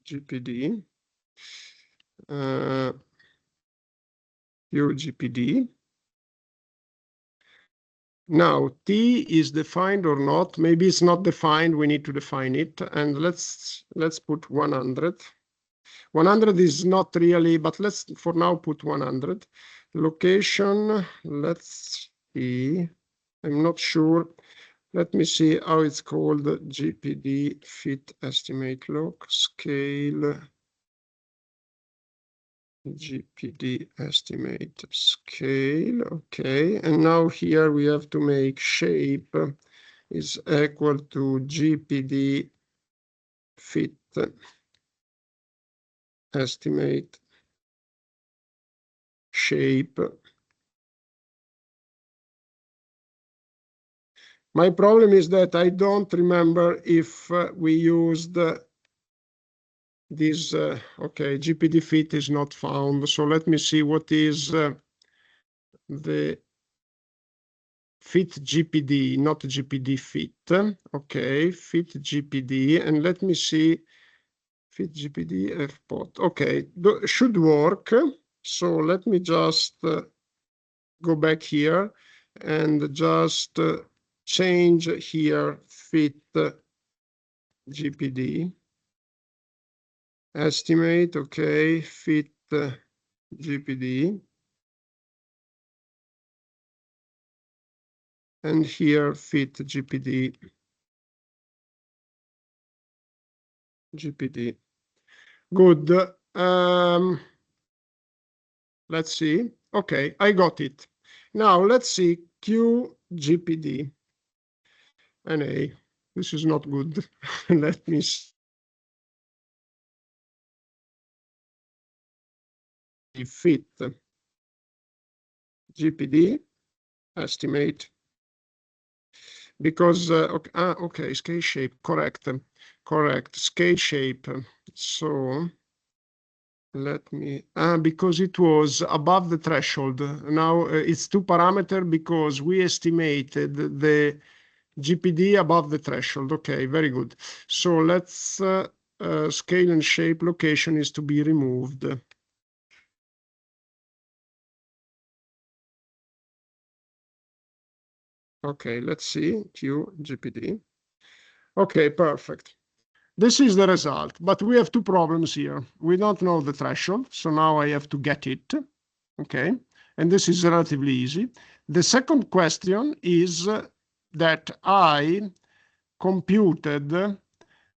QGPD. Now, T is defined or not. Maybe it's not defined. We need to define it. And let's put 100. 100 is not really, but let's for now put 100. Location, let's see. I'm not sure. Let me see how it's called. GPD fit estimate log scale. GPD estimate scale. Okay, and now here we have to make shape is equal to GPD fit estimate shape. My problem is that I don't remember if we used this, okay, GPD fit is not found. So let me see what is the fit GPD, not GPD fit. Okay, fit GPD, and let me see fit GPD FPOT. Okay, should work. So let me just go back here and just change here fit GPD. Estimate, okay, fit GPD. And here fit GPD. Good. Let's see. Okay, I got it. Now let's see QGPD. NA. This is not good. Let me see. Fit GPD estimate. Because okay, scale shape, correct, scale shape. So let me because it was above the threshold. Now it's 2 parameter because we estimated the GPD above the threshold. Okay, very good. So let's scale and shape location is to be removed. Okay, let's see QGPD. Okay, perfect. This is the result, but we have 2 problems here. We don't know the threshold, so now I have to get it, okay? And this is relatively easy. The second question is that I computed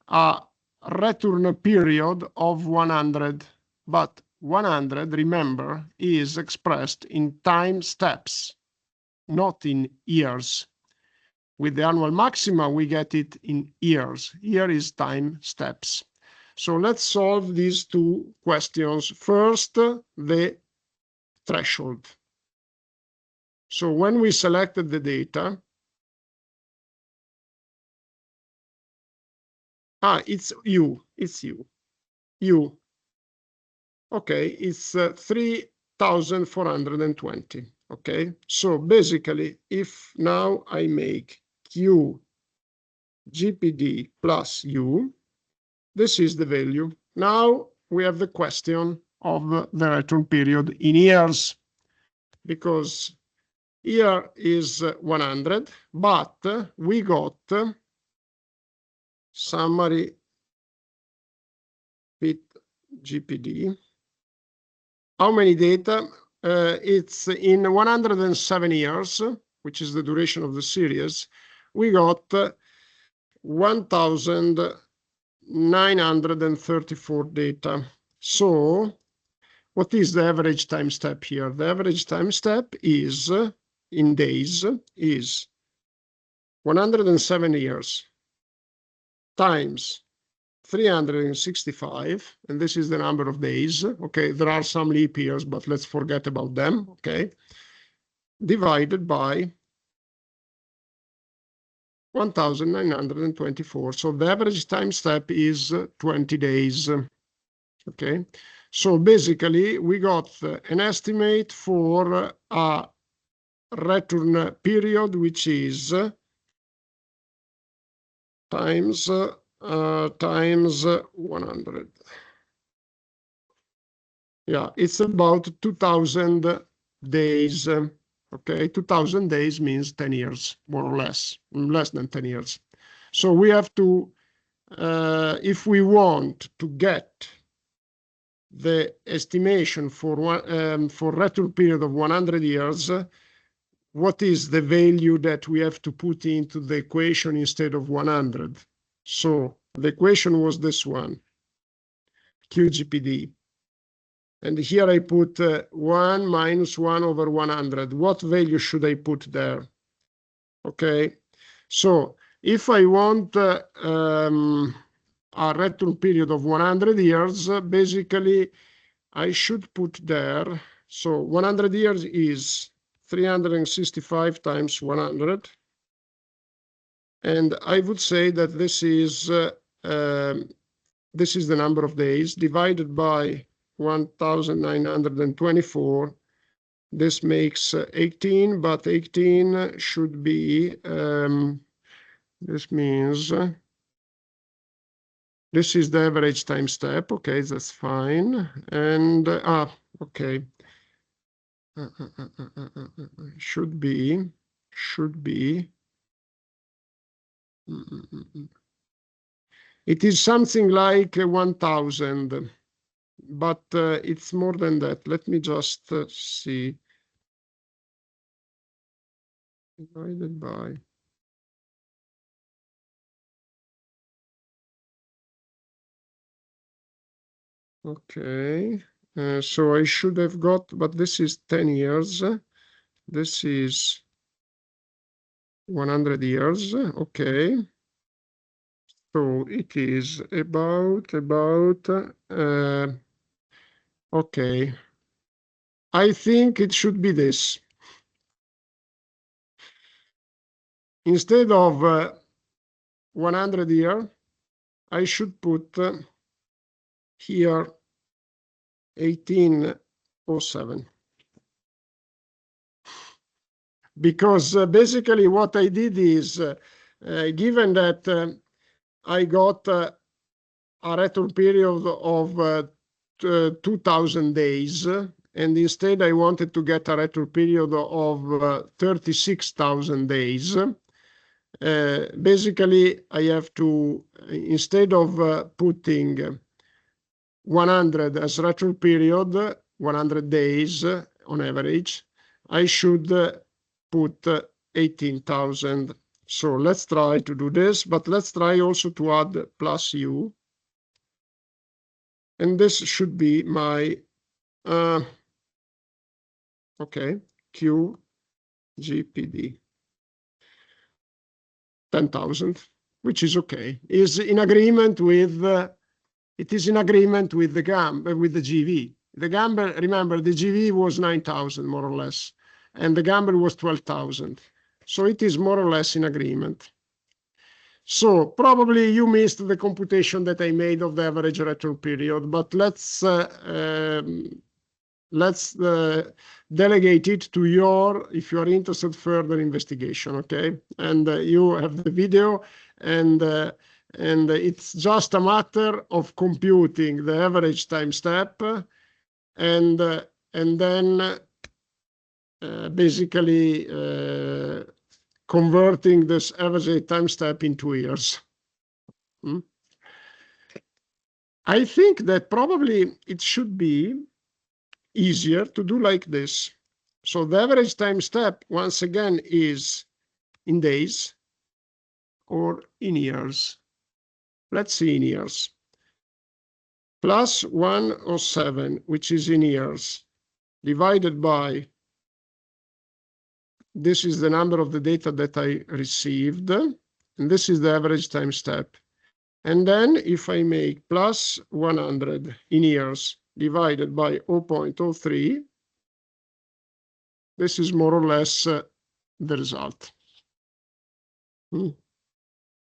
a return period of 100, but 100, remember, is expressed in time steps, not in years. With the annual maxima, we get it in years. Here is time steps. So let's solve these 2 questions. First, the threshold. So when we selected the data, it's U. Okay, it's 3,420. Okay, so basically, if now I make Q GPD plus U, this is the value. Now we have the question of the return period in years, because here is 100, but we got summary fit GPD. How many data? It's in 107 years, which is the duration of the series. We got 1,934 data. So what is the average time step here? The average time step is, in days, is 107 years times 365, and this is the number of days. Okay, there are some leap years, but let's forget about them. Okay, divided by 1,924. So the average time step is 20 days. Okay, so basically we got an estimate for a return period, which is times 100. Yeah, it's about 2,000 days. Okay, 2,000 days means 10 years, more or less than 10 years. So we have to, if we want to get the estimation for return period of 100 years, what is the value that we have to put into the equation instead of 100? So the equation was this one, QGPD. And here I put 1 minus 1 over 100. What value should I put there? Okay, so if I want a return period of 100 years, basically I should put there, so 100 years is 365 times 100. And I would say that this is this is the number of days, divided by 1,924. This makes 18, but 18 should be, this means, this is the average time step. Okay, that's fine. And, okay. Should be. It is something like 1,000, but it's more than that. Let me just see. Divided by. Okay, so I should have got, but this is 10 years. This is 100 years. Okay. So it is about, okay. I think it should be this. Instead of 100 year, I should put here 1807. Because basically what I did is, given that I got a return period of 2,000 days, and instead I wanted to get a return period of 36,000 days. Basically, I have to, instead of putting 100 as return period, 100 days on average, I should put 18,000. So let's try to do this, but let's try also to add plus U. And this should be my, okay, QGPD. 10,000, which is okay. Is in agreement with, it is in agreement with the with the GV. The gamble, remember, the GV was 9,000 more or less, and the gamble was 12,000. So it is more or less in agreement. So probably you missed the computation that I made of the average return period, but let's delegate it to your, if you are interested, further investigation, okay? And you have the video, and it's just a matter of computing the average time step, and then basically converting this average time step into years. I think that probably it should be easier to do like this. So the average time step, once again, is in days or in years. Let's see in years. Plus 107, which is in years, divided by, this is the number of the data that I received, and this is the average time step. And then if I make plus 100 in years divided by 0.03, this is more or less the result.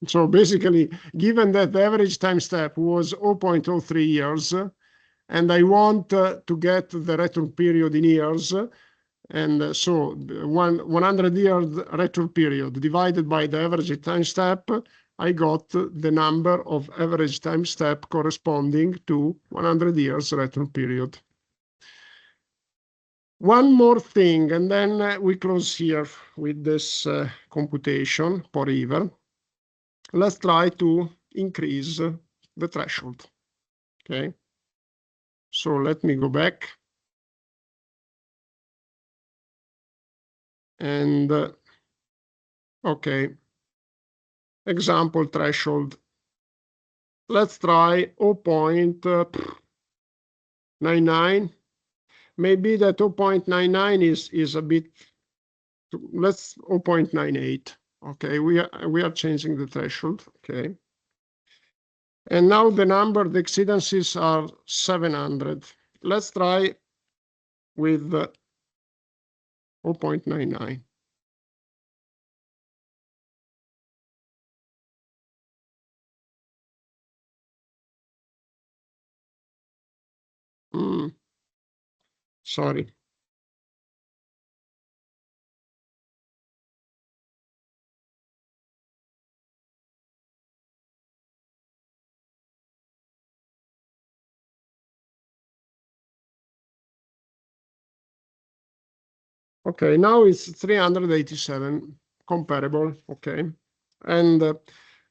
So basically, given that the average time step was 0.03 years, and I want to get the return period in years, and so 100 years return period divided by the average time step, I got the number of average time step corresponding to 100 years return period. One more thing, and then we close here with this computation forever. Let's try to increase the threshold, okay? So let me go back. And, okay, example threshold. Let's try 0.99. Maybe that 0.99 is a bit, let's 0.98. Okay, we are changing the threshold, okay. And now the number, the exceedances are 700. Let's try with 0.99. Sorry. Okay, now it's 387 comparable. Okay. And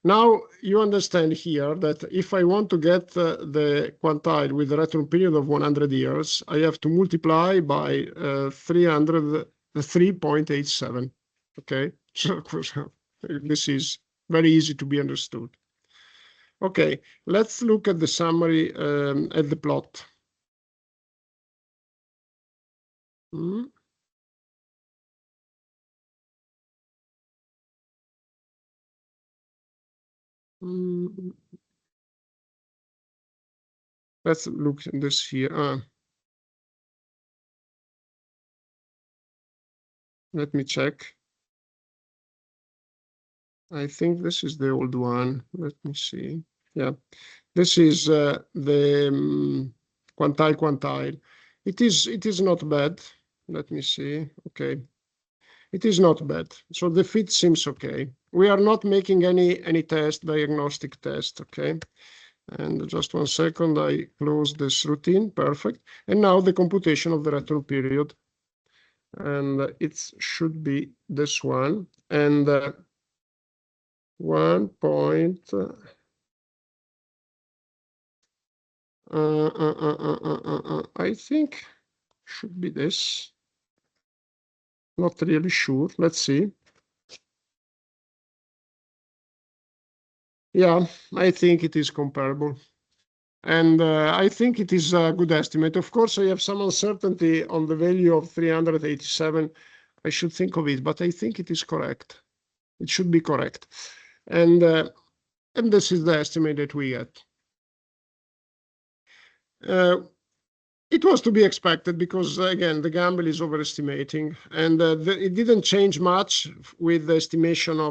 now you understand here that if I want to get the quantile with the return period of 100 years, I have to multiply by 3.87. Okay, so this is very easy to be understood. Okay, let's look at the summary at the plot. Let's look at this here. Let me check. I think this is the old one. Let me see. Yeah, this is the quantile. It is not bad. Let me see. Okay, it is not bad. So the fit seems okay. We are not making any diagnostic test. Okay. And just 1 second, I close this routine. Perfect. And now the computation of the return period. And it should be this one. And 1 point. I think should be this. Not really sure. Let's see. Yeah, I think it is comparable. And I think it is a good estimate. Of course, I have some uncertainty on the value of 387. I should think of it, but I think it is correct. It should be correct. And this is the estimate that we get. It was to be expected because, again, the gamble is overestimating, and it didn't change much with the estimation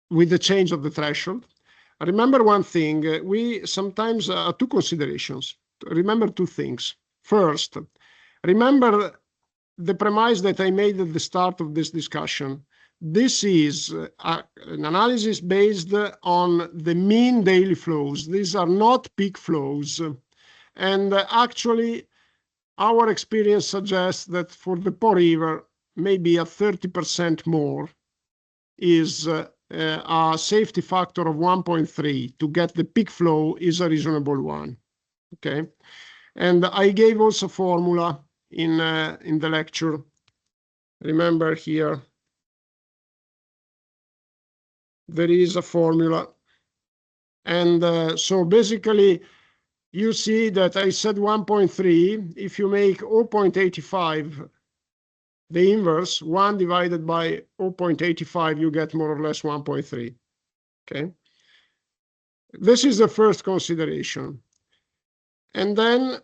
with the change of the threshold. Remember one thing, we sometimes two considerations. Remember two things. First, remember the premise that I made at the start of this discussion. This is an analysis based on the mean daily flows. These are not peak flows. And actually, our experience suggests that for the Po River, maybe a 30% more is a safety factor of 1.3 to get the peak flow is a reasonable one. Okay. And I gave also formula in the lecture. Remember here, there is a formula. And so basically, you see that I said 1.3. If you make 0.85, the inverse, 1 divided by 0.85, you get more or less 1.3. Okay. This is the first consideration. And then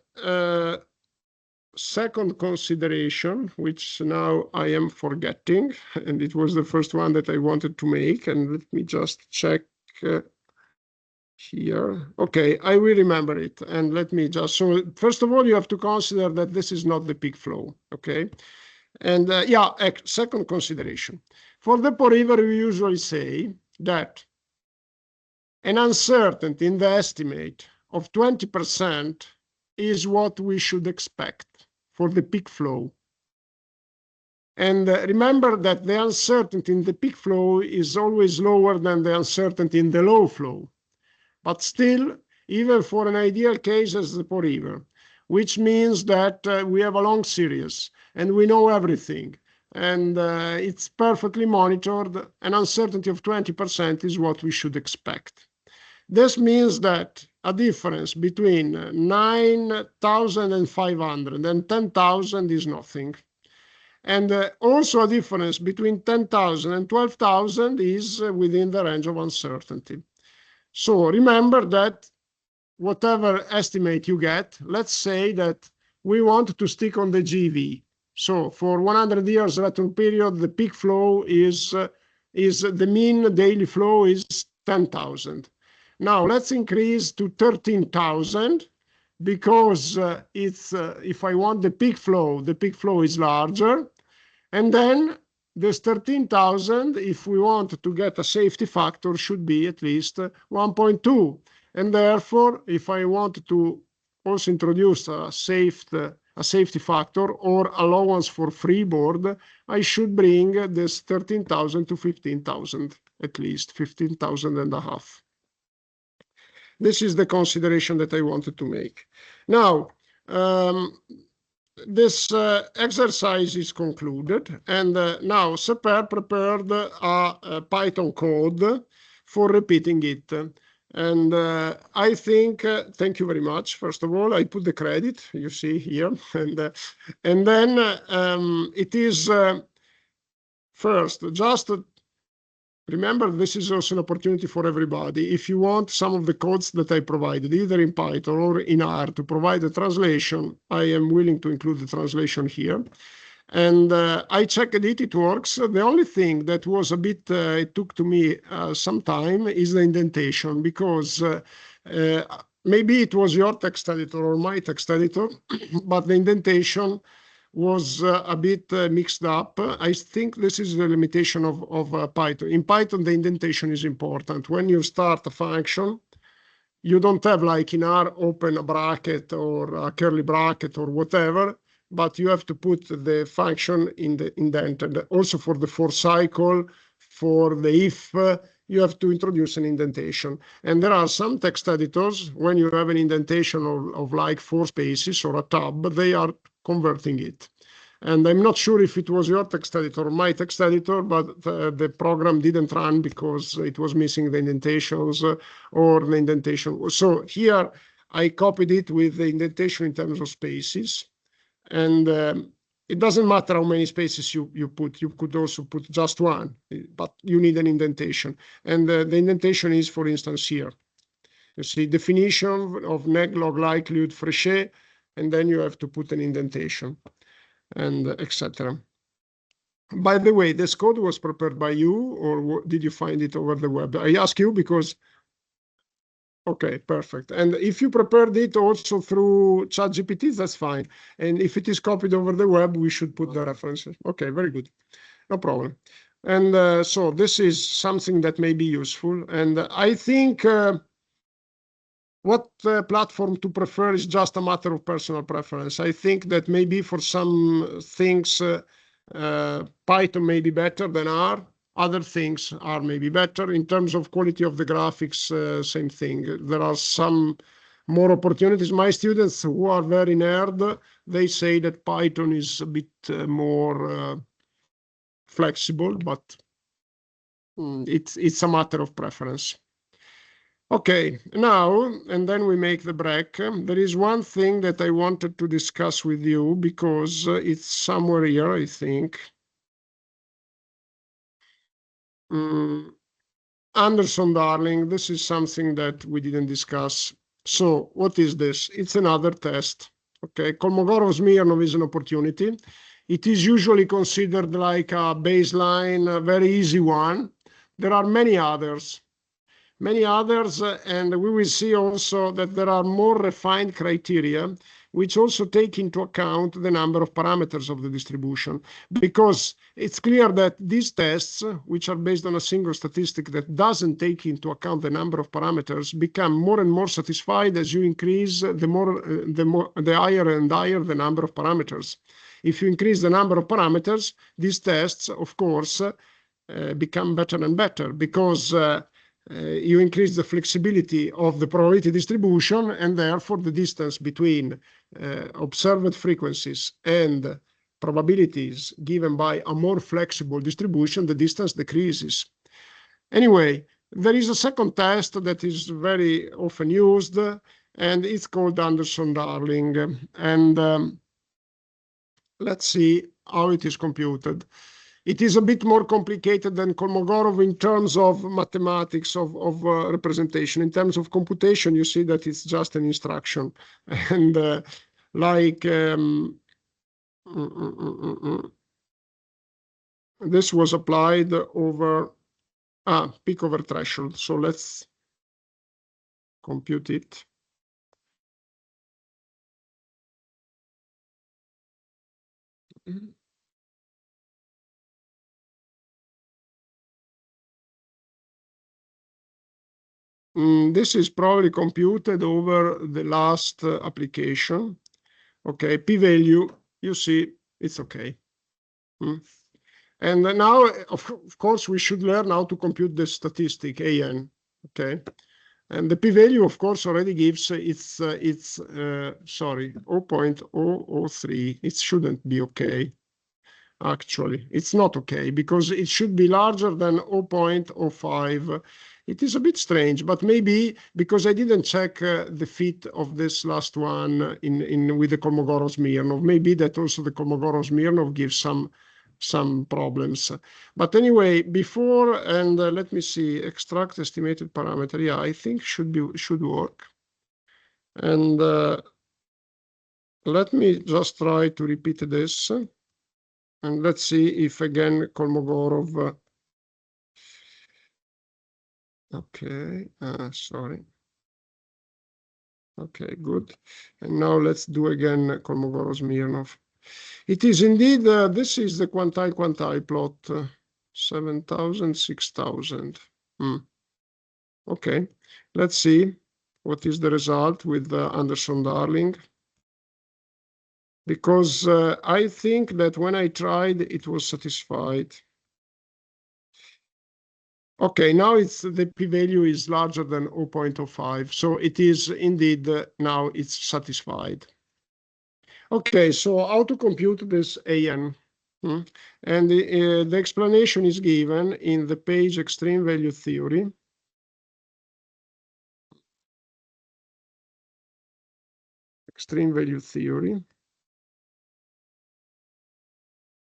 second consideration, which now I am forgetting, and it was the first one that I wanted to make. And let me just check here. Okay, I will remember it. And let me just, so first of all, you have to consider that this is not the peak flow. Okay. And yeah, second consideration. For the Po River, we usually say that an uncertainty in the estimate of 20% is what we should expect for the peak flow. And remember that the uncertainty in the peak flow is always lower than the uncertainty in the low flow. But still, even for an ideal case as the Po River, which means that we have a long series and we know everything, and it's perfectly monitored, an uncertainty of 20% is what we should expect. This means that a difference between 9,500 and 10,000 is nothing. And also a difference between 10,000 and 12,000 is within the range of uncertainty. So remember that whatever estimate you get, let's say that we want to stick on the GV. So for 100 years return period, the peak flow is the mean daily flow is 10,000. Now let's increase to 13,000 because if I want the peak flow is larger. And then this 13,000, if we want to get a safety factor, should be at least 1.2. And therefore, if I want to also introduce a safety factor or allowance for freeboard, I should bring this 13,000 to 15,000, at least 15,000 and a half. This is the consideration that I wanted to make. Now, this exercise is concluded, and now Seper prepared a Python code for repeating it. And I think, thank you very much. First of all, I put the credit, you see here. And then it is first, just remember, this is also an opportunity for everybody. If you want some of the codes that I provided, either in Python or in R, to provide a translation, I am willing to include the translation here. And I checked it, it works. The only thing that was a bit, it took to me some time is the indentation, because maybe it was your text editor or my text editor, but the indentation was a bit mixed up. I think this is the limitation of Python. In Python, the indentation is important. When you start a function, you don't have, like in R, open a bracket or a curly bracket or whatever, but you have to put the function in the indented. Also for the for cycle, for the if, you have to introduce an indentation. And there are some text editors, when you have an indentation of like 4 spaces or a tab, they are converting it. And I'm not sure if it was your text editor or my text editor, but the program didn't run because it was missing the indentations or the indentation. So here I copied it with the indentation in terms of spaces. And it doesn't matter how many spaces you put. You could also put just one, but you need an indentation. And the indentation is, for instance, here. You see definition of neg log likelihood Frechet, and then you have to put an indentation, and etc. By the way, this code was prepared by you, or did you find it over the web? I ask you because... Okay, perfect. And if you prepared it also through ChatGPT, that's fine. And if it is copied over the web, we should put the references. Okay, very good. No problem. And so this is something that may be useful. And I think what platform to prefer is just a matter of personal preference. I think that maybe for some things, Python may be better than R. Other things are maybe better. In terms of quality of the graphics, same thing. There are some more opportunities. My students who are very nerd, they say that Python is a bit more flexible, but it's a matter of preference. Okay, now, and then we make the break. There is one thing that I wanted to discuss with you because it's somewhere here, I think. Anderson-Darling, this is something that we didn't discuss. So what is this? It's another test. Okay, Kolmogorov-Smirnov is an opportunity. It is usually considered like a baseline, a very easy one. There are many others, and we will see also that there are more refined criteria which also take into account the number of parameters of the distribution, because it's clear that these tests, which are based on a single statistic that doesn't take into account the number of parameters, become more and more satisfied as you increase the higher and higher the number of parameters. If you increase the number of parameters, these tests, of course, become better and better, because you increase the flexibility of the probability distribution, and therefore the distance between observed frequencies and probabilities given by a more flexible distribution, the distance decreases. Anyway, there is a second test that is very often used, and it's called Anderson-Darling. And let's see how it is computed. It is a bit more complicated than Kolmogorov in terms of mathematics of representation. In terms of computation, you see that it's just an instruction. And this was applied over peak over threshold. So let's compute it. This is probably computed over the last application. Okay, p-value, you see, it's okay. And now, of course, we should learn how to compute the statistic AN. Okay, and the p-value, of course, already gives sorry, 0.003. It shouldn't be okay. Actually, it's not okay because it should be larger than 0.05. It is a bit strange, but maybe because I didn't check the fit of this last one with the Kolmogorov-Smirnov. Maybe that also the Kolmogorov-Smirnov gives some problems. But anyway, before, and let me see, extract estimated parameter. Yeah, I think should work. And let me just try to repeat this. And let's see if again Kolmogorov. Okay, sorry. Okay, good. And now let's do again Kolmogorov-Smirnov. It is indeed, this is the quantile plot, 7,000, 6,000. Okay, let's see what is the result with Anderson-Darling. Because I think that when I tried, it was satisfied. Okay, now the p-value is larger than 0.05, so it is indeed now it's satisfied. Okay, so how to compute this AN? And the explanation is given in the page Extreme Value Theory. Extreme Value Theory.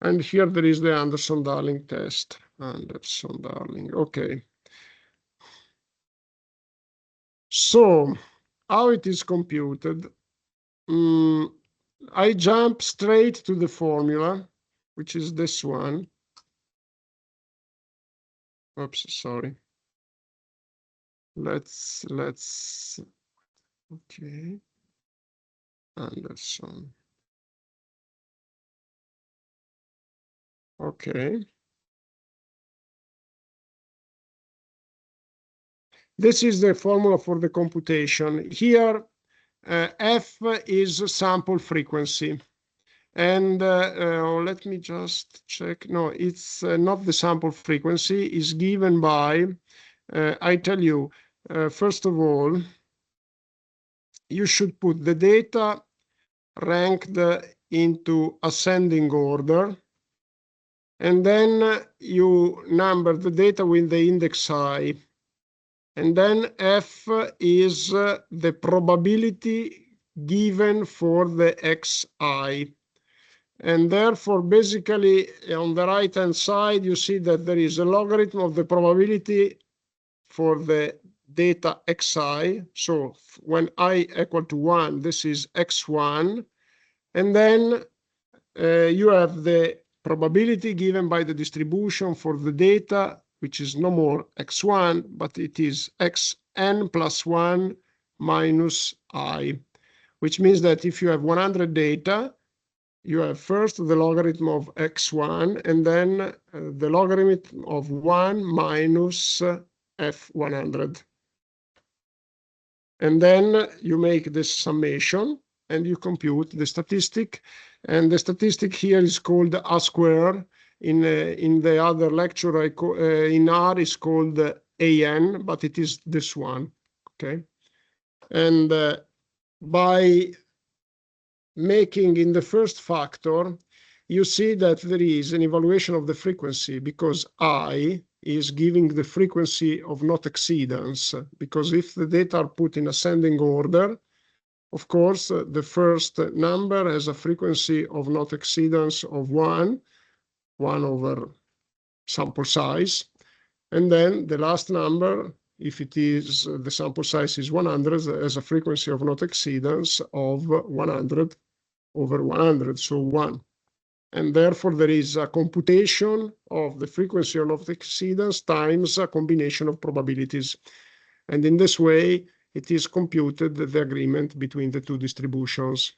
And here there is the Anderson-Darling test. Anderson-Darling, okay. So, how it is computed? I jump straight to the formula, which is this one. Oops, sorry. Let's, okay. Anderson. Okay. This is the formula for the computation. Here, F is sample frequency. And let me just check. No, it's not the sample frequency. It's given by, I tell you, first of all, you should put the data ranked into ascending order. And then you number the data with the index I. And then F is the probability given for the xi. And therefore, basically, on the right-hand side, you see that there is a logarithm of the probability for the data xi. So when I equal to 1, this is x1. And then you have the probability given by the distribution for the data, which is no more x1, but it is xn plus 1 minus I, which means that if you have 100 data, you have first the logarithm of x1, and then the logarithm of 1 minus f100. And then you make this summation, and you compute the statistic. And the statistic here is called A square. In the other lecture, in R is called AN, but it is this one, okay? And by making in the first factor, you see that there is an evaluation of the frequency because I is giving the frequency of not exceedance. Because if the data are put in ascending order, of course, the first number has a frequency of not exceedance of 1 over sample size. And then the last number, if it is the sample size is 100, has a frequency of not exceedance of 100 over 100, so 1. And therefore, there is a computation of the frequency of not exceedance times a combination of probabilities. And in this way, it is computed the agreement between the two distributions.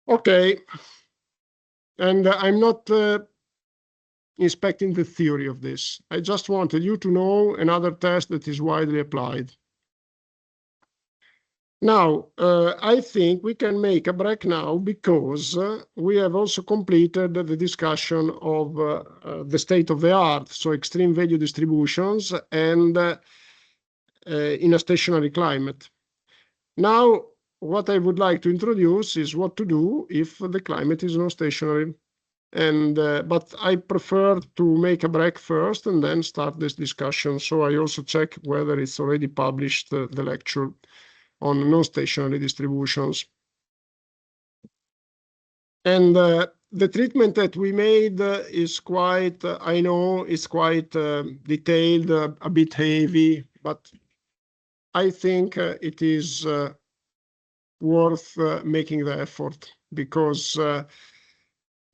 Okay, and I'm not inspecting the theory of this. I just wanted you to know another test that is widely applied. Now, I think we can make a break now because we have also completed the discussion of the state of the art, so extreme value distributions and in a stationary climate. Now, what I would like to introduce is what to do if the climate is non-stationary. And but I prefer to make a break first and then start this discussion. So I also check whether it's already published, the lecture on non-stationary distributions. And the treatment that we made is quite, I know, is quite detailed, a bit heavy, but I think it is worth making the effort because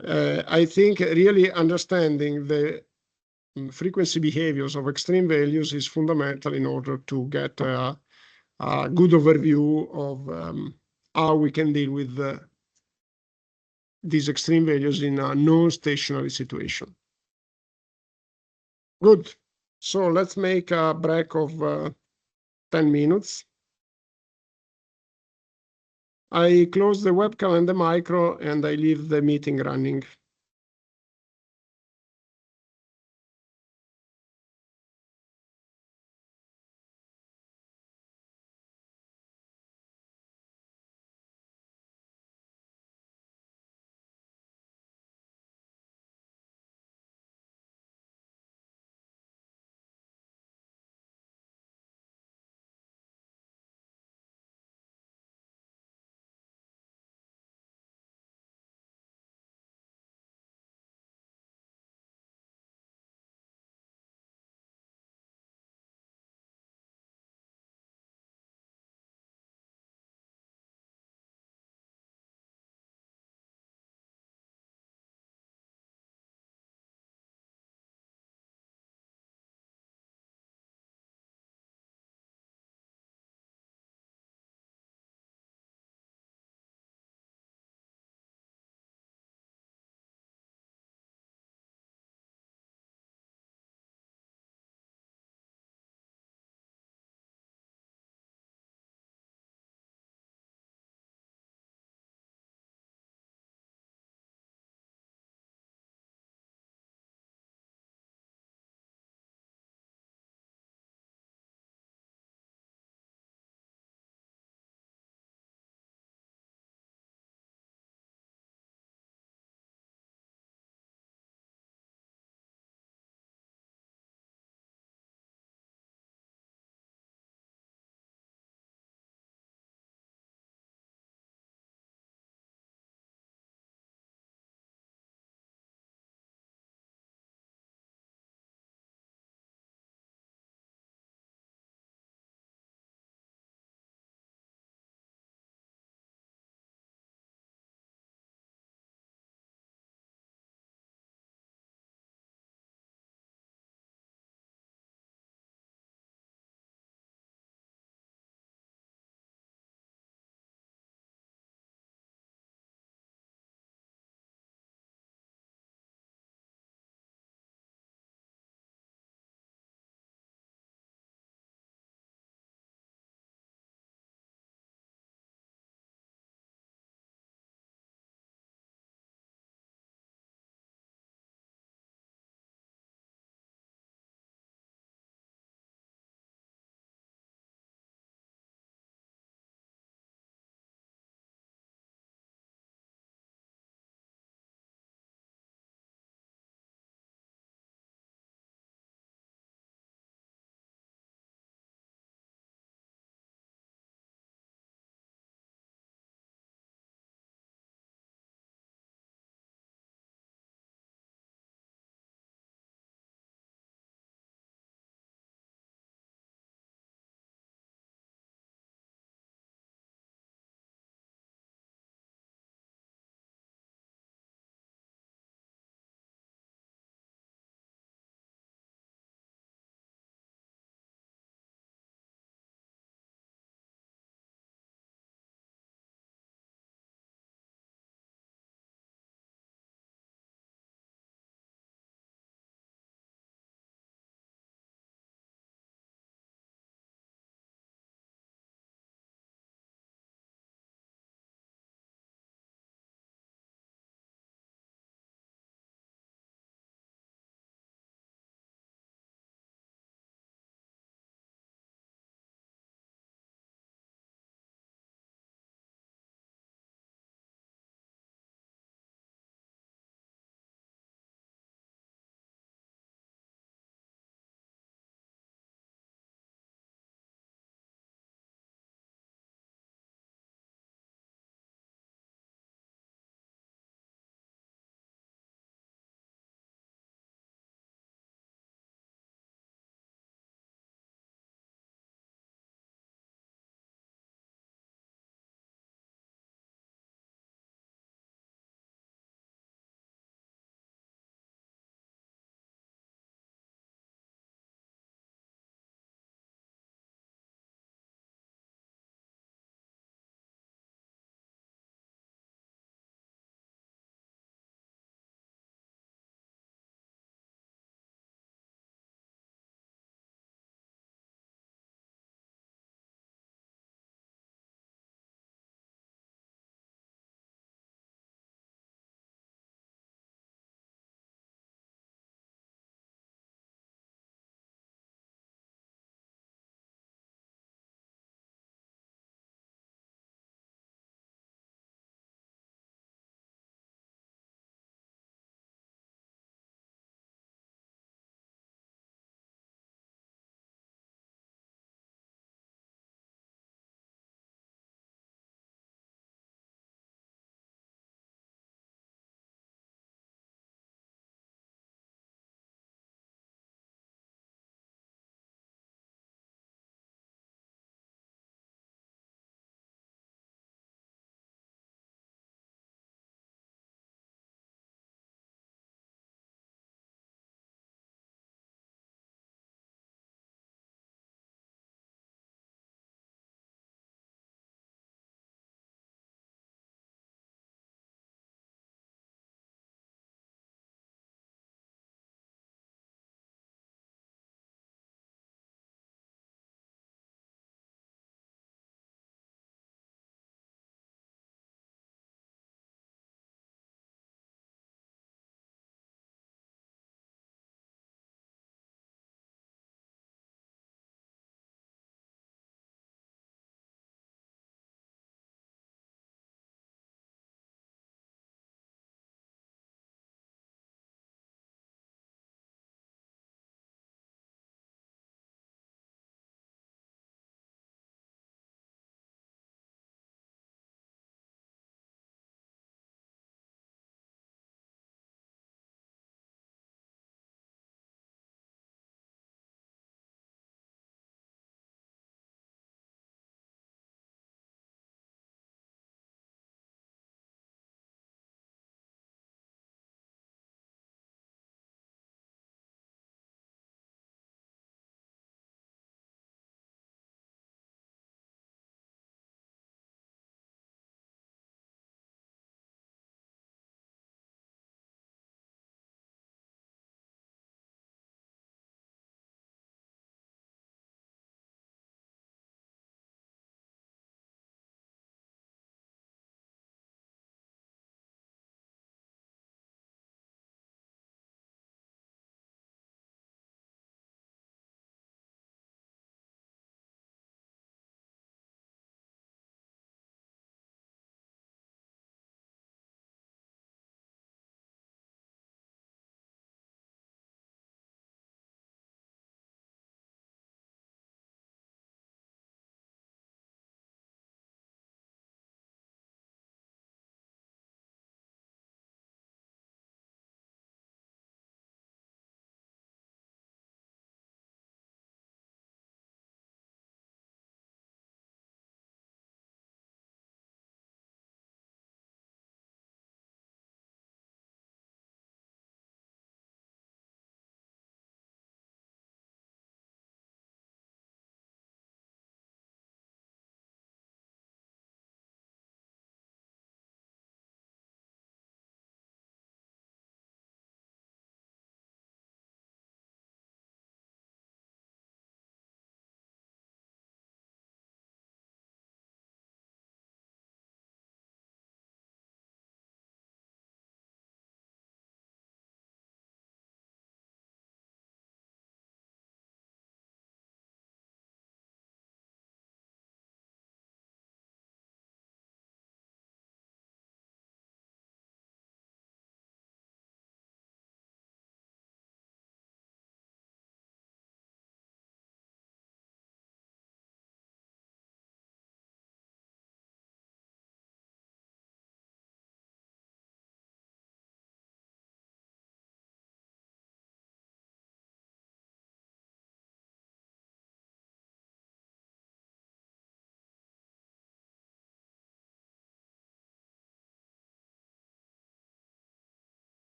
I think really understanding the frequency behaviors of extreme values is fundamental in order to get a good overview of how we can deal with these extreme values in a non-stationary situation. Good. So let's make a break of 10 minutes. I close the webcam and the micro, and I leave the meeting running.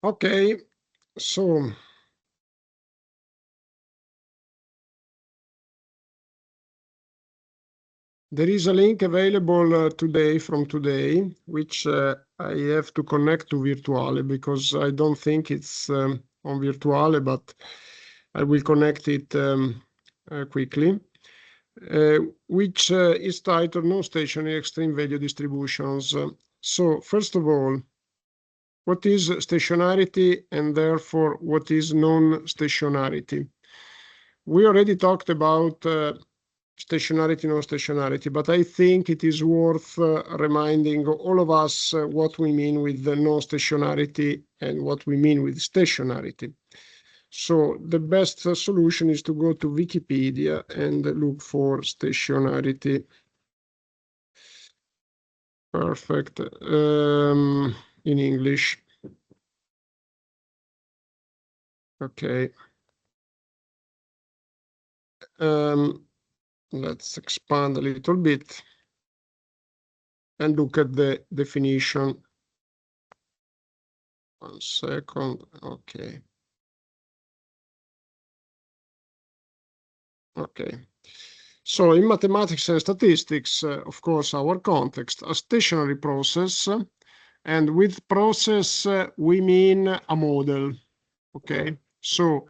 Okay, so there is a link available from today, which I have to connect to Virtuale because I don't think it's on Virtuale, but I will connect it quickly, which is titled Non-Stationary Extreme Value Distributions. So first of all, what is stationarity and therefore what is non-stationarity? We already talked about stationarity, non-stationarity, but I think it is worth reminding all of us what we mean with the non-stationarity and what we mean with stationarity. So the best solution is to go to Wikipedia and look for stationarity. Perfect. In English. Okay. Let's expand a little bit and look at the definition. 1 second. Okay. Okay. So in mathematics and statistics, of course, our context, a stationary process, and with process, we mean a model. Okay. So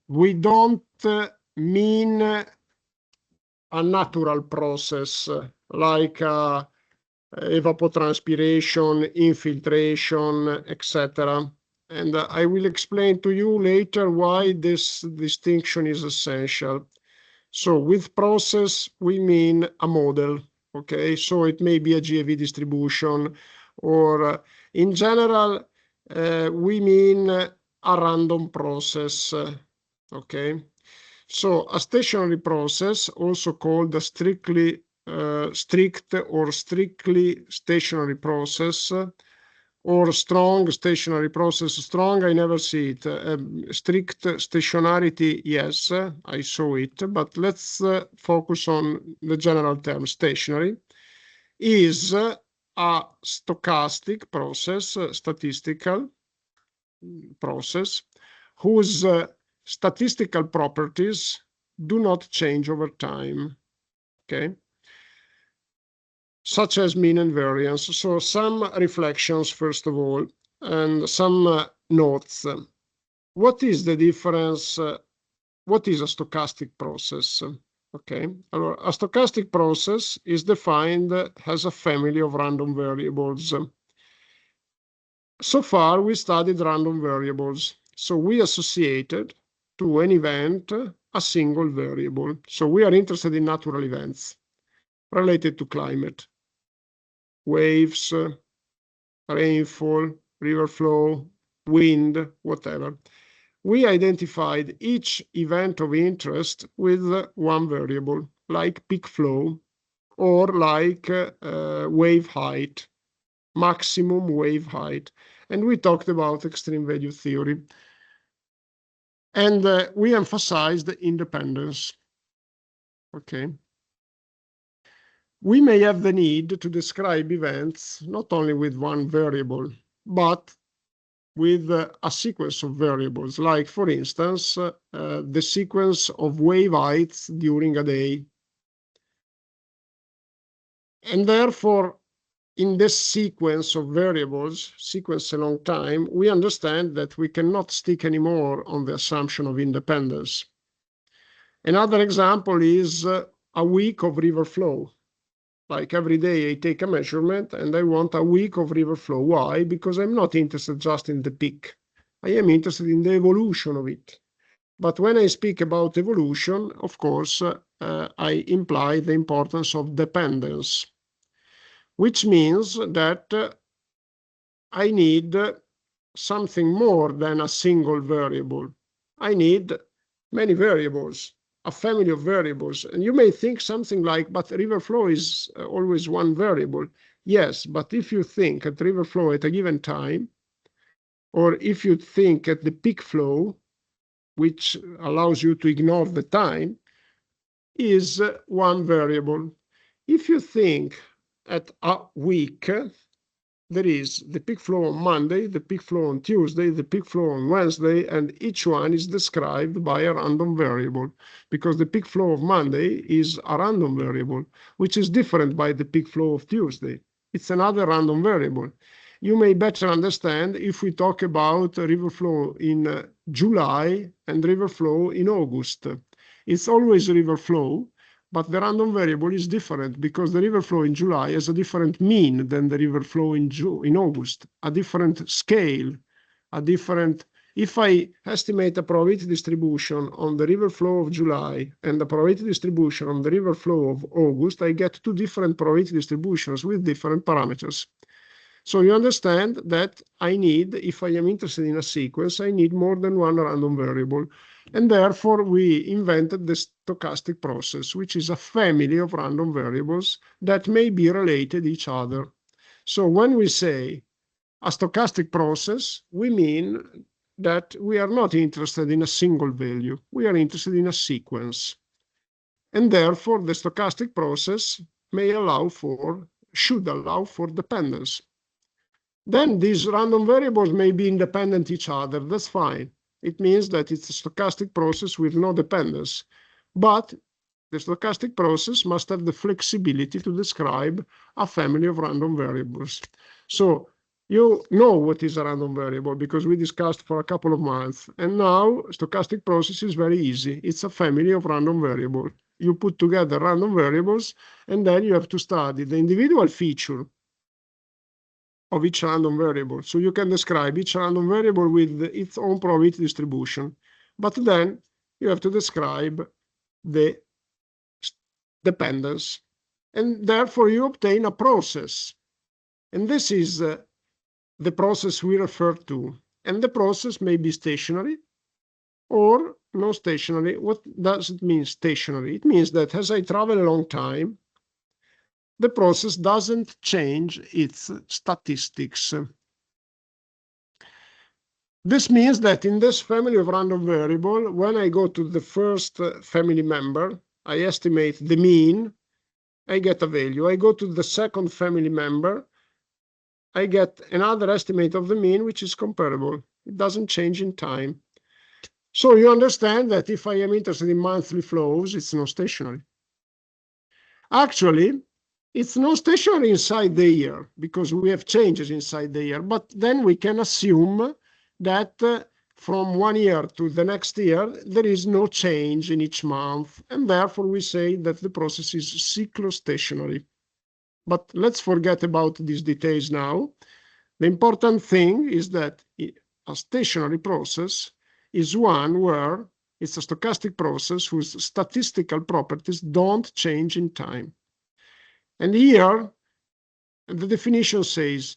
we don't mean a natural process like evapotranspiration, infiltration, etc. And I will explain to you later why this distinction is essential. So with process, we mean a model, okay? So it may be a GAV distribution, or in general, we mean a random process, okay? So a stationary process, also called a strict or strictly stationary process, or strong stationary process. Strong, I never see it. Strict stationarity, yes, I saw it. But let's focus on the general term. Stationary is a stochastic process, statistical process, whose statistical properties do not change over time, okay? Such as mean and variance. So some reflections, first of all, and some notes. What is the difference? What is a stochastic process? Okay, a stochastic process is defined as a family of random variables. So far, we studied random variables. So we associated to an event a single variable. So we are interested in natural events related to climate, waves, rainfall, river flow, wind, whatever. We identified each event of interest with one variable, like peak flow or like wave height, maximum wave height. And we talked about extreme value theory. And we emphasized independence. Okay. We may have the need to describe events not only with one variable, but with a sequence of variables, like, for instance, the sequence of wave heights during a day. And therefore, in this sequence of variables, sequence a long time, we understand that we cannot stick anymore on the assumption of independence. Another example is a week of river flow. Like every day I take a measurement and I want a week of river flow. Why? Because I'm not interested just in the peak. I am interested in the evolution of it. But when I speak about evolution, of course, I imply the importance of dependence, which means that I need something more than a single variable. I need many variables, a family of variables. And you may think something like, but river flow is always one variable. Yes, but if you think at river flow at a given time, or if you think at the peak flow, which allows you to ignore the time, is one variable. If you think at a week, there is the peak flow on Monday, the peak flow on Tuesday, the peak flow on Wednesday, and each one is described by a random variable, because the peak flow of Monday is a random variable, which is different by the peak flow of Tuesday. It's another random variable. You may better understand if we talk about river flow in July and river flow in August. It's always river flow, but the random variable is different because the river flow in July has a different mean than the river flow in August, a different scale, a different. If I estimate a probability distribution on the river flow of July and the probability distribution on the river flow of August, I get two different probability distributions with different parameters. So you understand that I need, if I am interested in a sequence, I need more than one random variable. And therefore, we invented the stochastic process, which is a family of random variables that may be related to each other. So when we say a stochastic process, we mean that we are not interested in a single value. We are interested in a sequence. And therefore, the stochastic process should allow for dependence. Then these random variables may be independent each other. That's fine. It means that it's a stochastic process with no dependence. But the stochastic process must have the flexibility to describe a family of random variables. So you know what is a random variable because we discussed for a couple of months. And now stochastic process is very easy. It's a family of random variables. You put together random variables, and then you have to study the individual feature of each random variable. So you can describe each random variable with its own probability distribution. But then you have to describe the dependence. And therefore, you obtain a process. And this is the process we refer to. And the process may be stationary or non-stationary. What does it mean, stationary? It means that as I travel a long time, the process doesn't change its statistics. This means that in this family of random variable, when I go to the first family member, I estimate the mean, I get a value. I go to the second family member, I get another estimate of the mean, which is comparable. It doesn't change in time. So you understand that if I am interested in monthly flows, it's non-stationary. Actually, it's non-stationary inside the year because we have changes inside the year, but then we can assume that from one year to the next year, there is no change in each month, and therefore we say that the process is cyclostationary. But let's forget about these details now. The important thing is that a stationary process is one where it's a stochastic process whose statistical properties don't change in time. And here, the definition says,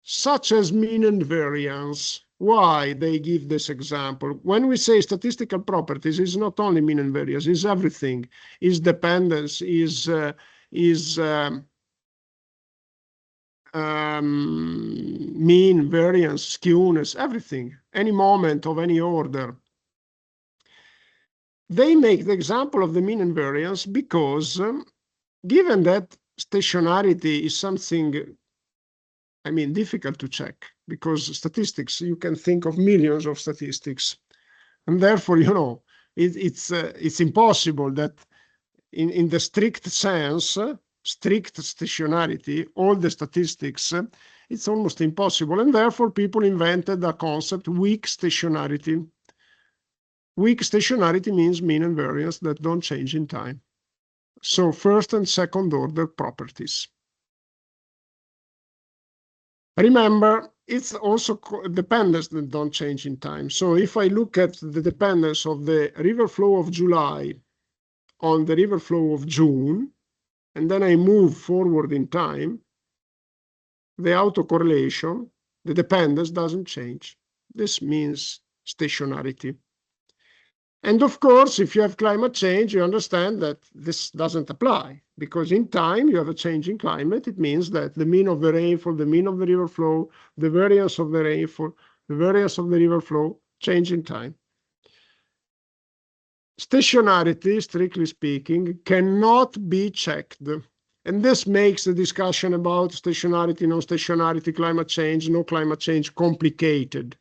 such as mean and variance. Why they give this example? When we say statistical properties, it's not only mean and variance, it's everything. Is dependence, is mean, variance, skewness, everything, any moment of any order. They make the example of the mean and variance because given that stationarity is something, difficult to check, because statistics, you can think of millions of statistics. And therefore, it's impossible that in the strict sense, strict stationarity, all the statistics, it's almost impossible. And therefore, people invented a concept, weak stationarity. Weak stationarity means mean and variance that don't change in time. So first and second order properties. Remember, it's also dependence that don't change in time. So if I look at the dependence of the river flow of July on the river flow of June, and then I move forward in time, the autocorrelation, the dependence doesn't change. This means stationarity. And of course, if you have climate change, you understand that this doesn't apply, because in time you have a change in climate. It means that the mean of the rainfall, the mean of the river flow, the variance of the rainfall, the variance of the river flow change in time. Stationarity, strictly speaking, cannot be checked. And this makes the discussion about stationarity, non-stationarity, climate change, no climate change complicated.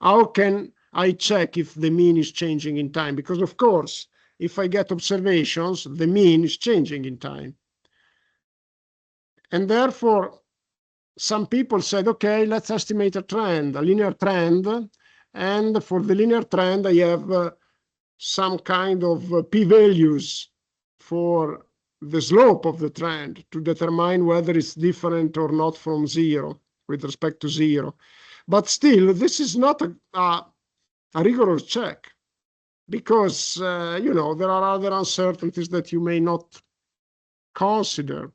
How can I check if the mean is changing in time? Because of course, if I get observations, the mean is changing in time. And therefore, some people said, okay, let's estimate a trend, a linear trend. And for the linear trend, I have some kind of p-values for the slope of the trend to determine whether it's different or not from zero with respect to zero. But still, this is not a rigorous check because, you know, there are other uncertainties that you may not consider.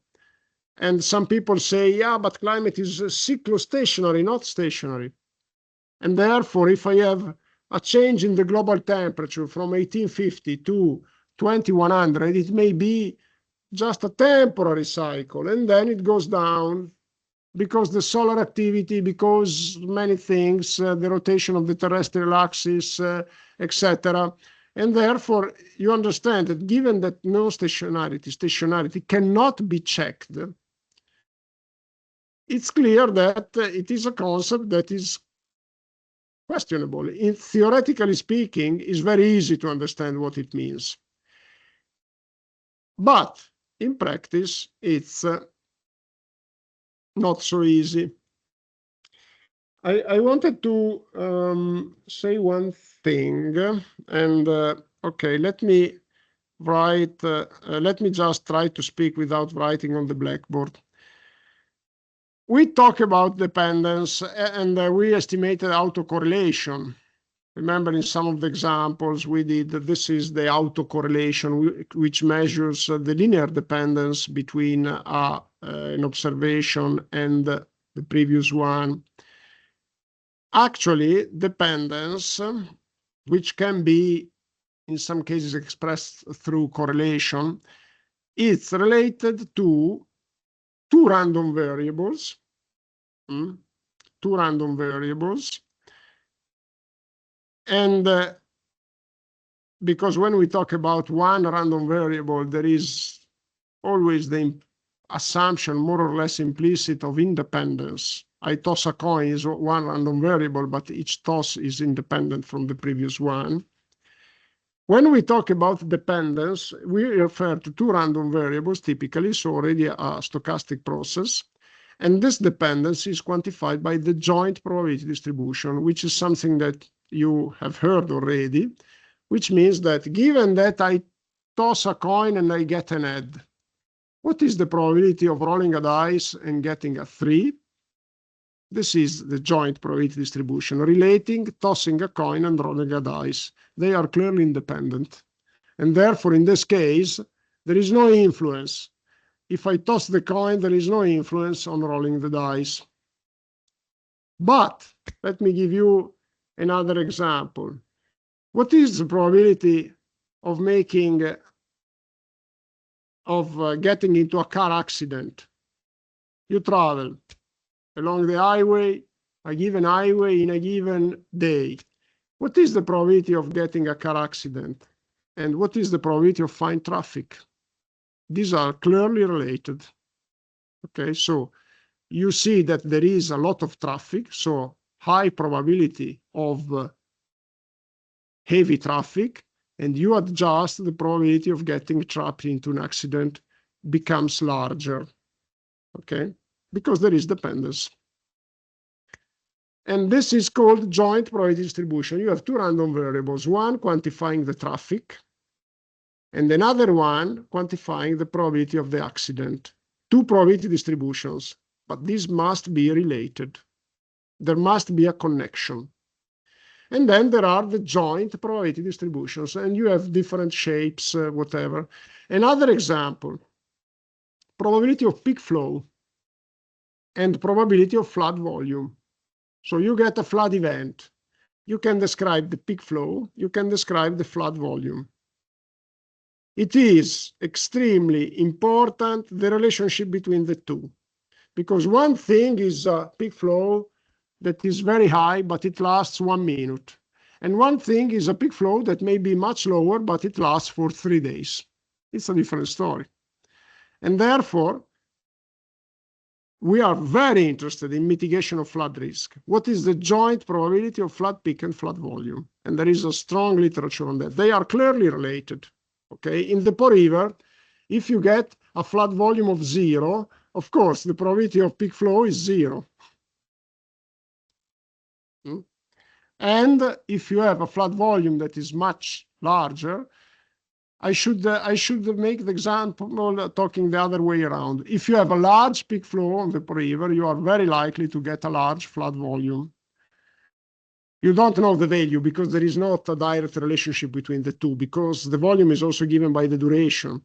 And some people say, yeah, but climate is cyclostationary, not stationary. And therefore, if I have a change in the global temperature from 1850 to 2100, it may be just a temporary cycle, and then it goes down because the solar activity, because many things, the rotation of the terrestrial axis, etc. And therefore, you understand that given that no stationarity cannot be checked, it's clear that it is a concept that is questionable. Theoretically speaking, it's very easy to understand what it means. But in practice, it's not so easy. I wanted to say one thing, and okay, let me write, let me just try to speak without writing on the blackboard. We talk about dependence, and we estimated autocorrelation. Remember, in some of the examples we did, this is the autocorrelation, which measures the linear dependence between an observation and the previous one. Actually, dependence, which can be in some cases expressed through correlation, it's related to two random variables. And because when we talk about one random variable, there is always the assumption, more or less implicit, of independence. I toss a coin is one random variable, but each toss is independent from the previous one. When we talk about dependence, we refer to two random variables typically, so already a stochastic process. And this dependence is quantified by the joint probability distribution, which is something that you have heard already, which means that given that I toss a coin and I get an head, what is the probability of rolling a dice and getting a 3? This is the joint probability distribution relating tossing a coin and rolling a dice. They are clearly independent. And therefore, in this case, there is no influence. If I toss the coin, there is no influence on rolling the dice. But let me give you another example. What is the probability of getting into a car accident? You travel along the highway, a given highway in a given day. What is the probability of getting a car accident? And what is the probability of fine traffic? These are clearly related. Okay, so you see that there is a lot of traffic, so high probability of heavy traffic, and you adjust the probability of getting trapped into an accident becomes larger, okay, because there is dependence. And this is called joint probability distribution. You have two random variables, one quantifying the traffic, and another one quantifying the probability of the accident. Two probability distributions, but these must be related. There must be a connection. And then there are the joint probability distributions, and you have different shapes, whatever. Another example, probability of peak flow and probability of flood volume. So you get a flood event. You can describe the peak flow. You can describe the flood volume. It is extremely important, the relationship between the two, because one thing is a peak flow that is very high, but it lasts 1 minute. And one thing is a peak flow that may be much lower, but it lasts for 3 days. It's a different story. And therefore, we are very interested in mitigation of flood risk. What is the joint probability of flood peak and flood volume? And there is a strong literature on that. They are clearly related. Okay, in the Po River, if you get a flood volume of 0, of course, the probability of peak flow is 0. And if you have a flood volume that is much larger, I should make the example talking the other way around. If you have a large peak flow on the Po River, you are very likely to get a large flood volume. You don't know the value because there is not a direct relationship between the two, because the volume is also given by the duration.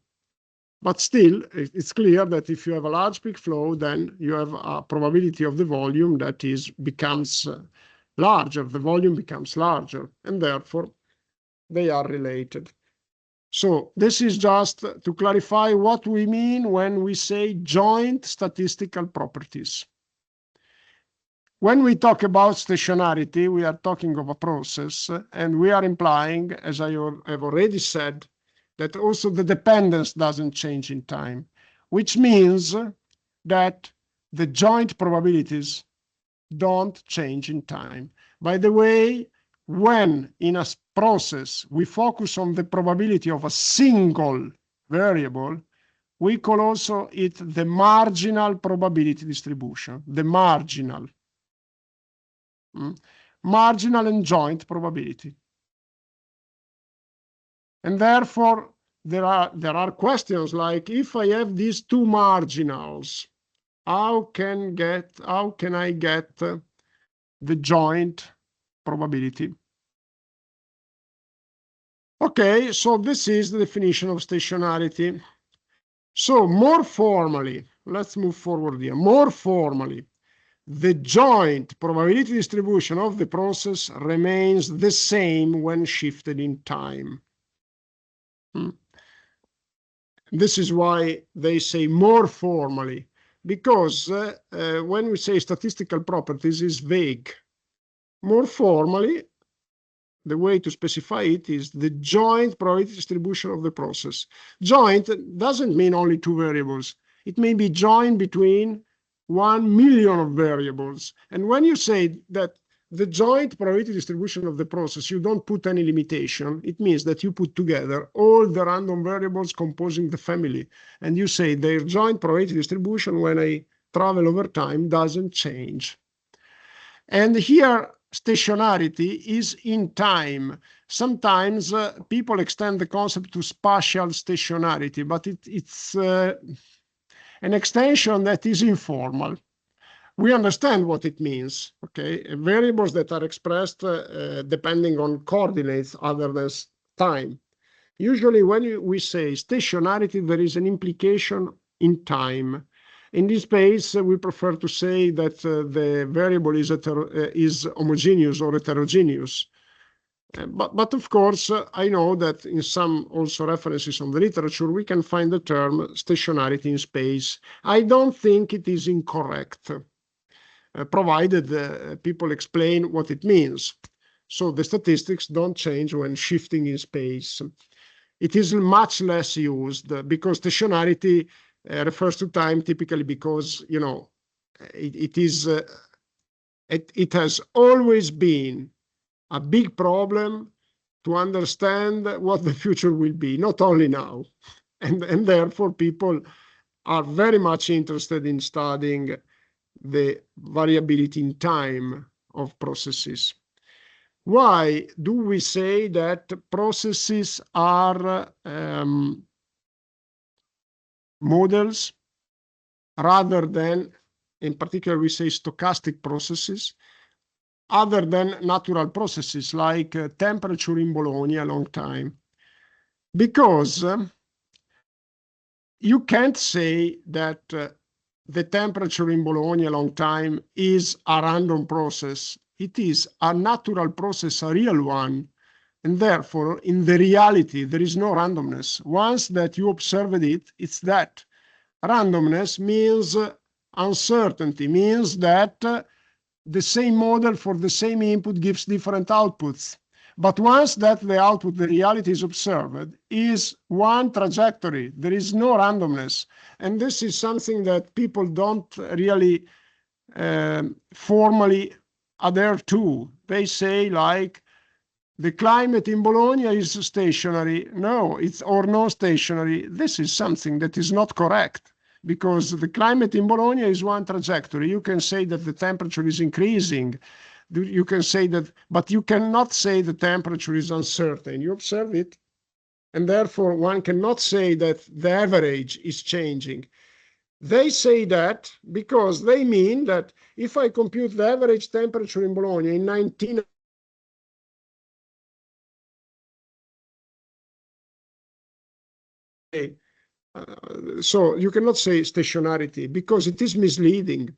But still, it's clear that if you have a large peak flow, then you have a probability of the volume that becomes larger. The volume becomes larger, and therefore they are related. So this is just to clarify what we mean when we say joint statistical properties. When we talk about stationarity, we are talking of a process, and we are implying, as I have already said, that also the dependence doesn't change in time, which means that the joint probabilities don't change in time. By the way, when in a process we focus on the probability of a single variable, we call also it the marginal probability distribution, the marginal. Marginal and joint probability. And therefore, there are questions like, if I have these two marginals, how can I get the joint probability? Okay, so this is the definition of stationarity. So more formally, let's move forward here. More formally, the joint probability distribution of the process remains the same when shifted in time. This is why they say more formally, because when we say statistical properties is vague. More formally, the way to specify it is the joint probability distribution of the process. Joint doesn't mean only two variables. It may be joint between 1 million of variables. And when you say that the joint probability distribution of the process, you don't put any limitation. It means that you put together all the random variables composing the family, and you say their joint probability distribution when I travel over time doesn't change. And here, stationarity is in time. Sometimes people extend the concept to spatial stationarity, but it's an extension that is informal. We understand what it means, okay? Variables that are expressed depending on coordinates other than time. Usually when we say stationarity, there is an implication in time. In this case, we prefer to say that the variable is homogeneous or heterogeneous. But of course, I know that in some also references on the literature, we can find the term stationarity in space. I don't think it is incorrect, provided people explain what it means. So the statistics don't change when shifting in space. It is much less used because stationarity refers to time typically because, you know, it has always been a big problem to understand what the future will be, not only now. And therefore, people are very much interested in studying the variability in time of processes. Why do we say that processes are models rather than, in particular, we say stochastic processes, other than natural processes like temperature in Bologna a long time? Because you can't say that the temperature in Bologna a long time is a random process. It is a natural process, a real one. And therefore, in the reality, there is no randomness. Once that you observed it, it's that. Randomness means uncertainty, means that the same model for the same input gives different outputs. But once that the output, the reality is observed, is one trajectory. There is no randomness. And this is something that people don't really formally adhere to. They say like, the climate in Bologna is stationary. No, it's or non-stationary. This is something that is not correct, because the climate in Bologna is one trajectory. You can say that the temperature is increasing. You can say that, but you cannot say the temperature is uncertain. You observe it, and therefore one cannot say that the average is changing. They say that because they mean that if I compute the average temperature in Bologna in 19 so you cannot say stationarity because it is misleading.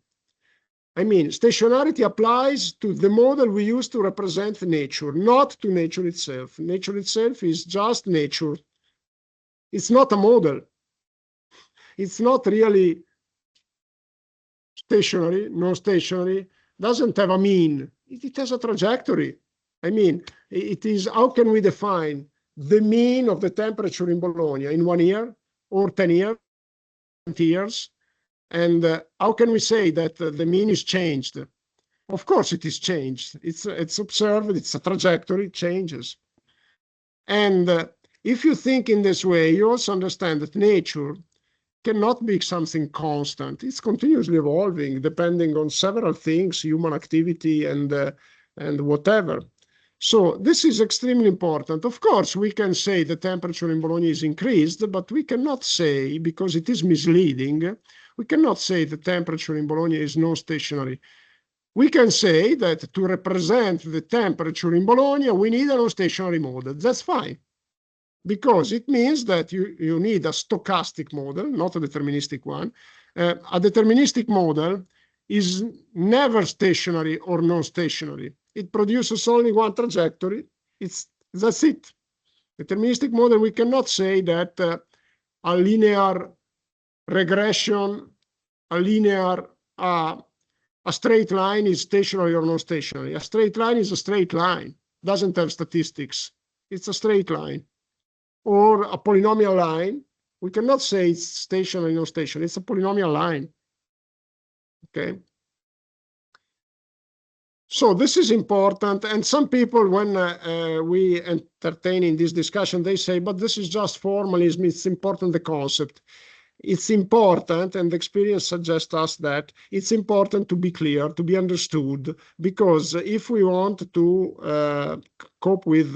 I mean, stationarity applies to the model we use to represent nature, not to nature itself. Nature itself is just nature. It's not a model. It's not really stationary, non-stationary, doesn't have a mean. It has a trajectory. I mean, it is, how can we define the mean of the temperature in Bologna in 1 year or 10 years, 20 years? And how can we say that the mean is changed? Of course it is changed. It's observed, it's a trajectory, it changes. And if you think in this way, you also understand that nature cannot be something constant. It's continuously evolving, depending on several things, human activity and whatever. So this is extremely important. Of course, we can say the temperature in Bologna is increased, but we cannot say, because it is misleading, we cannot say the temperature in Bologna is non-stationary. We can say that to represent the temperature in Bologna, we need a non-stationary model. That's fine, because it means that you need a stochastic model, not a deterministic one. A deterministic model is never stationary or non-stationary. It produces only one trajectory. That's it. Deterministic model, we cannot say that a linear regression, a straight line is stationary or non-stationary. A straight line is a straight line, doesn't have statistics. It's a straight line. Or a polynomial line, we cannot say it's stationary or non-stationary. It's a polynomial line. Okay. So this is important, and some people, when we entertain in this discussion, they say, but this is just formalism, it's important, the concept. It's important, and the experience suggests us that it's important to be clear, to be understood, because if we want to cope with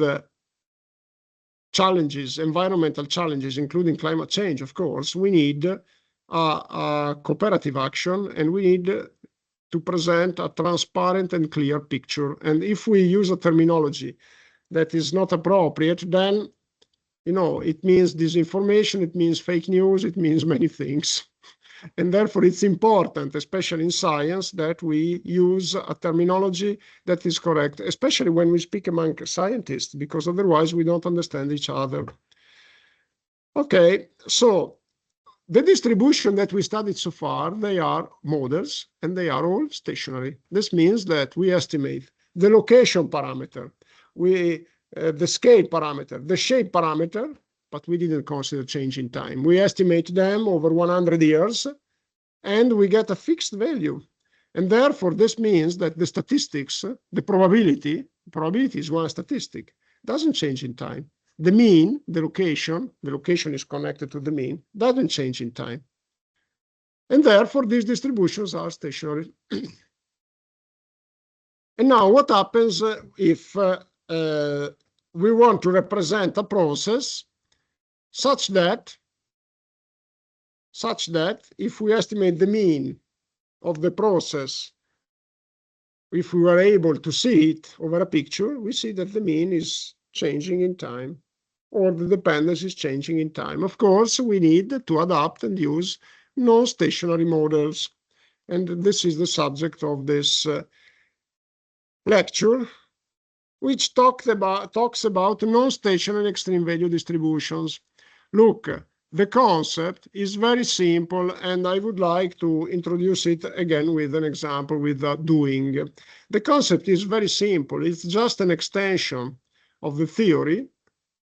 challenges, environmental challenges, including climate change, of course, we need a cooperative action, and we need to present a transparent and clear picture. And if we use a terminology that is not appropriate, then, you know, it means disinformation, it means fake news, it means many things. And therefore, it's important, especially in science, that we use a terminology that is correct, especially when we speak among scientists, because otherwise we don't understand each other. Okay, so the distribution that we studied so far, they are models, and they are all stationary. This means that we estimate the location parameter, the scale parameter, the shape parameter, but we didn't consider change in time. We estimate them over 100 years, and we get a fixed value. And therefore, this means that the statistics, the probability is one statistic, doesn't change in time. The mean, the location is connected to the mean, doesn't change in time. And therefore, these distributions are stationary. And now what happens if we want to represent a process such that if we estimate the mean of the process, if we were able to see it over a picture, we see that the mean is changing in time, or the dependence is changing in time. Of course, we need to adapt and use non-stationary models. And this is the subject of this lecture, which talks about non-stationary extreme value distributions. Look, the concept is very simple, and I would like to introduce it again with an example, with doing. The concept is very simple. It's just an extension of the theory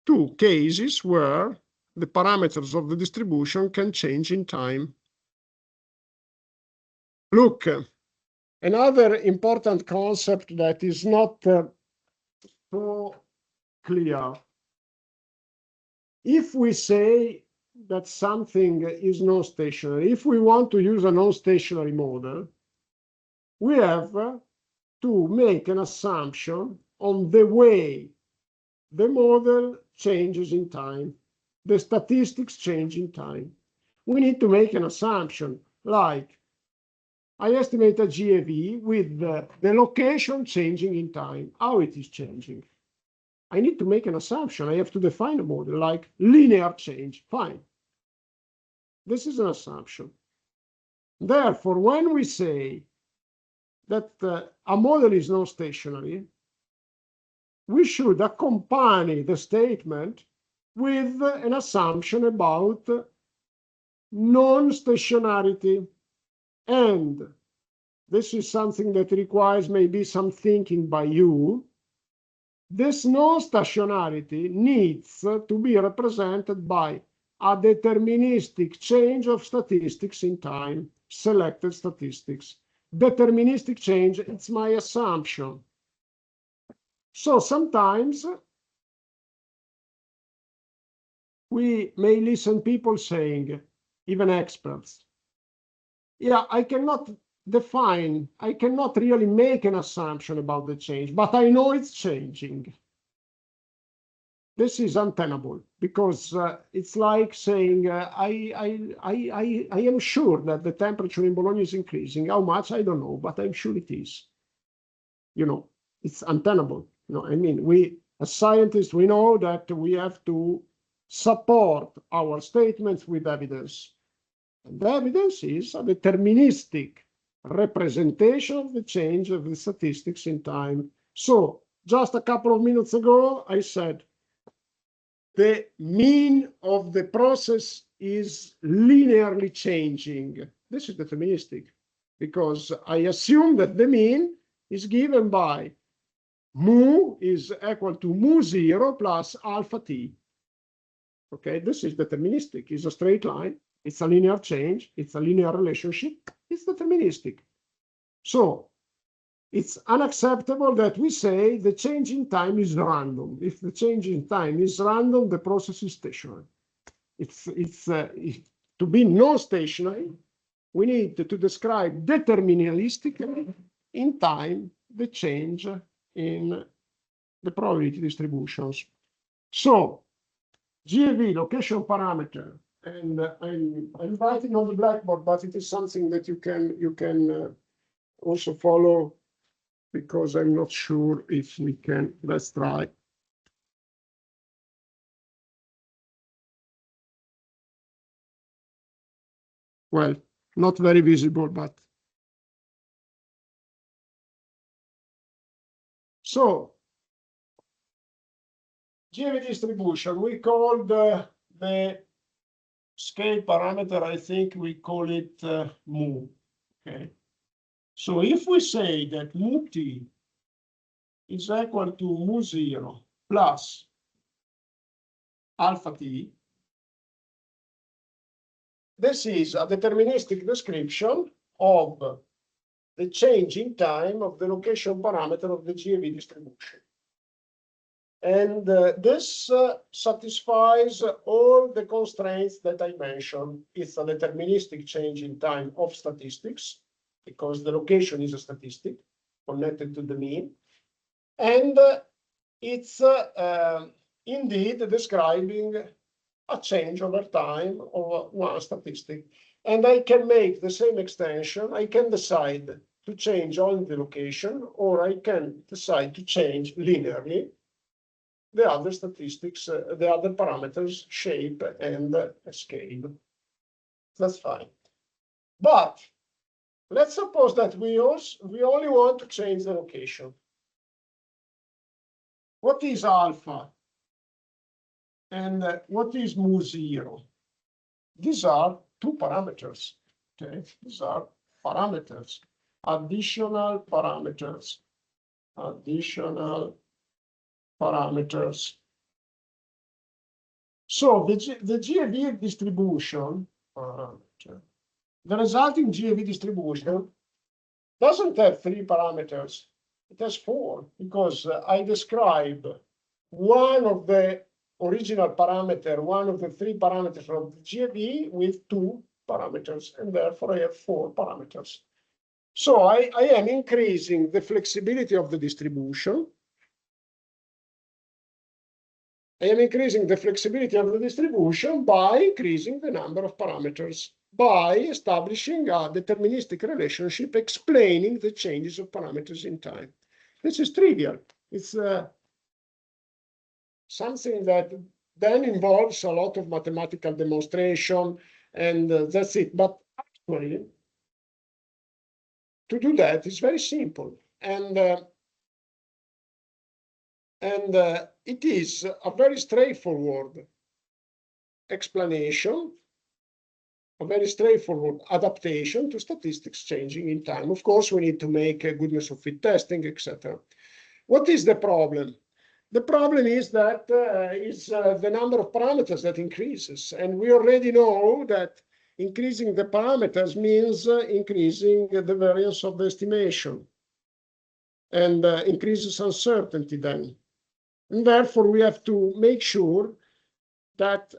to cases where the parameters of the distribution can change in time. Look, another important concept that is not so clear. If we say that something is non-stationary, if we want to use a non-stationary model, we have to make an assumption on the way the model changes in time, the statistics change in time. We need to make an assumption like, I estimate a GAV with the location changing in time, how it is changing. I need to make an assumption. I have to define a model like linear change. Fine. This is an assumption. Therefore, when we say that a model is non-stationary, we should accompany the statement with an assumption about non-stationarity. And this is something that requires maybe some thinking by you. This non-stationarity needs to be represented by a deterministic change of statistics in time, selected statistics. Deterministic change, it's my assumption. So sometimes we may listen people saying, even experts, yeah, I cannot define, I cannot really make an assumption about the change, but I know it's changing. This is untenable because it's like saying, I am sure that the temperature in Bologna is increasing. How much? I don't know, but I'm sure it is. You know, it's untenable. You know, I mean, we, as scientists, we know that we have to support our statements with evidence. And the evidence is a deterministic representation of the change of the statistics in time. So just a couple of minutes ago, I said, the mean of the process is linearly changing. This is deterministic because I assume that the mean is given by mu is equal to mu0 plus alpha t. Okay, this is deterministic. It's a straight line. It's a linear change. It's a linear relationship. It's deterministic. So it's unacceptable that we say the change in time is random. If the change in time is random, the process is stationary. To be non-stationary, we need to describe deterministically in time the change in the probability distributions. So GAV, location parameter, and I'm writing on the blackboard, but it is something that you can also follow, because I'm not sure if we can. Let's try. Well, not very visible, but. So, GAV distribution, we call the scale parameter, I think we call it mu, okay? So if we say that mu t is equal to mu0 plus alpha t, this is a deterministic description of the change in time of the location parameter of the GAV distribution. And this satisfies all the constraints that I mentioned. It's a deterministic change in time of statistics, because the location is a statistic connected to the mean. And it's indeed describing a change over time of one statistic. And I can make the same extension. I can decide to change only the location, or I can decide to change linearly the other statistics, the other parameters, shape and scale. That's fine. But let's suppose that we only want to change the location. What is alpha? And what is mu0? These are two parameters. Okay, these are parameters, additional parameters, additional parameters. So the GAV distribution, the resulting GAV distribution doesn't have 3 parameters. It has 4, because I describe one of the original parameter, one of the 3 parameters of the GAV with 2 parameters, and therefore I have 4 parameters. So I am increasing the flexibility of the distribution. I am increasing the flexibility of the distribution by increasing the number of parameters, by establishing a deterministic relationship explaining the changes of parameters in time. This is trivial. It's something that then involves a lot of mathematical demonstration, and that's it. But actually, to do that is very simple. And it is a very straightforward explanation, a very straightforward adaptation to statistics changing in time. Of course, we need to make a goodness of fit testing, etc. What is the problem? The problem is that the number of parameters that increases. And we already know that increasing the parameters means increasing the variance of the estimation, and increases uncertainty then. And therefore, we have to make sure that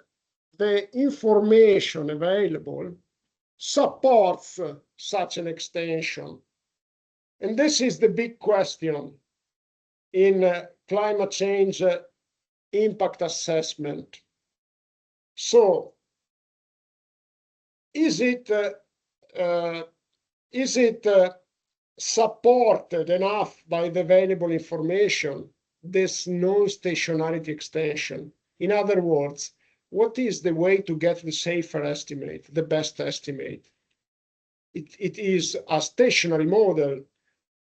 the information available supports such an extension. And this is the big question in climate change impact assessment. So, is it supported enough by the available information, this non-stationarity extension? In other words, what is the way to get the safer estimate, the best estimate? It is a stationary model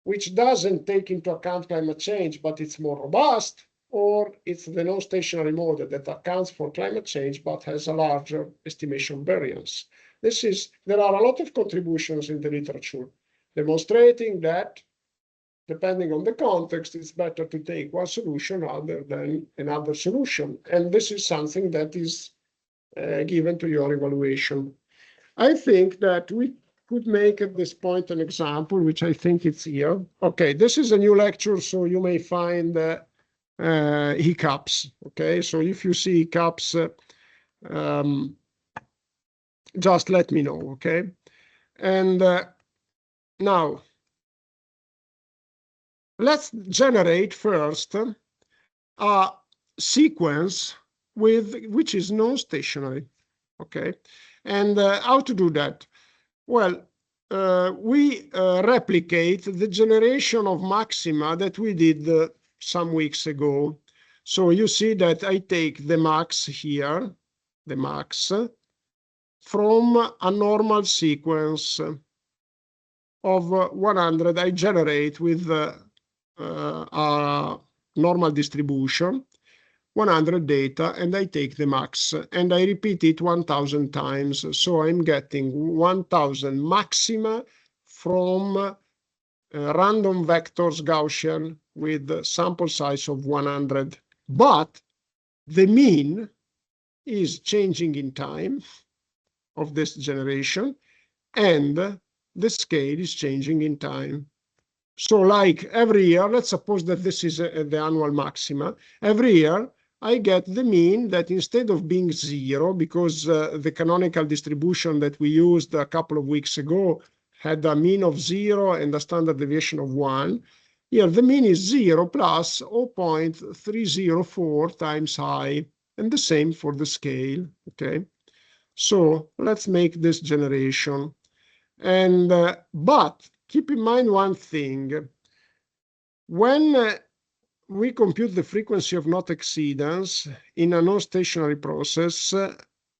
which doesn't take into account climate change, but it's more robust, or it's the non-stationary model that accounts for climate change but has a larger estimation variance. There are a lot of contributions in the literature demonstrating that, depending on the context, it's better to take one solution rather than another solution. And this is something that is given to your evaluation. I think that we could make at this point an example, which I think it's here. Okay, this is a new lecture, so you may find hiccups. Okay, so if you see hiccups, just let me know. Okay, and now let's generate first a sequence which is non-stationary. Okay, and how to do that? Well, we replicate the generation of maxima that we did some weeks ago. So you see that I take the max here, the max, from a normal sequence of 100 I generate with a normal distribution, 100 data, and I take the max, and I repeat it 1,000 times. So I'm getting 1,000 maxima from random vectors Gaussian with sample size of 100. But the mean is changing in time of this generation, and the scale is changing in time. So like every year, let's suppose that this is the annual maxima. Every year, I get the mean that instead of being 0, because the canonical distribution that we used a couple of weeks ago had a mean of 0 and a standard deviation of 1, here the mean is 0 plus 0.304 times I, and the same for the scale. Okay, so let's make this generation. And but keep in mind one thing. When we compute the frequency of not exceedance in a non-stationary process,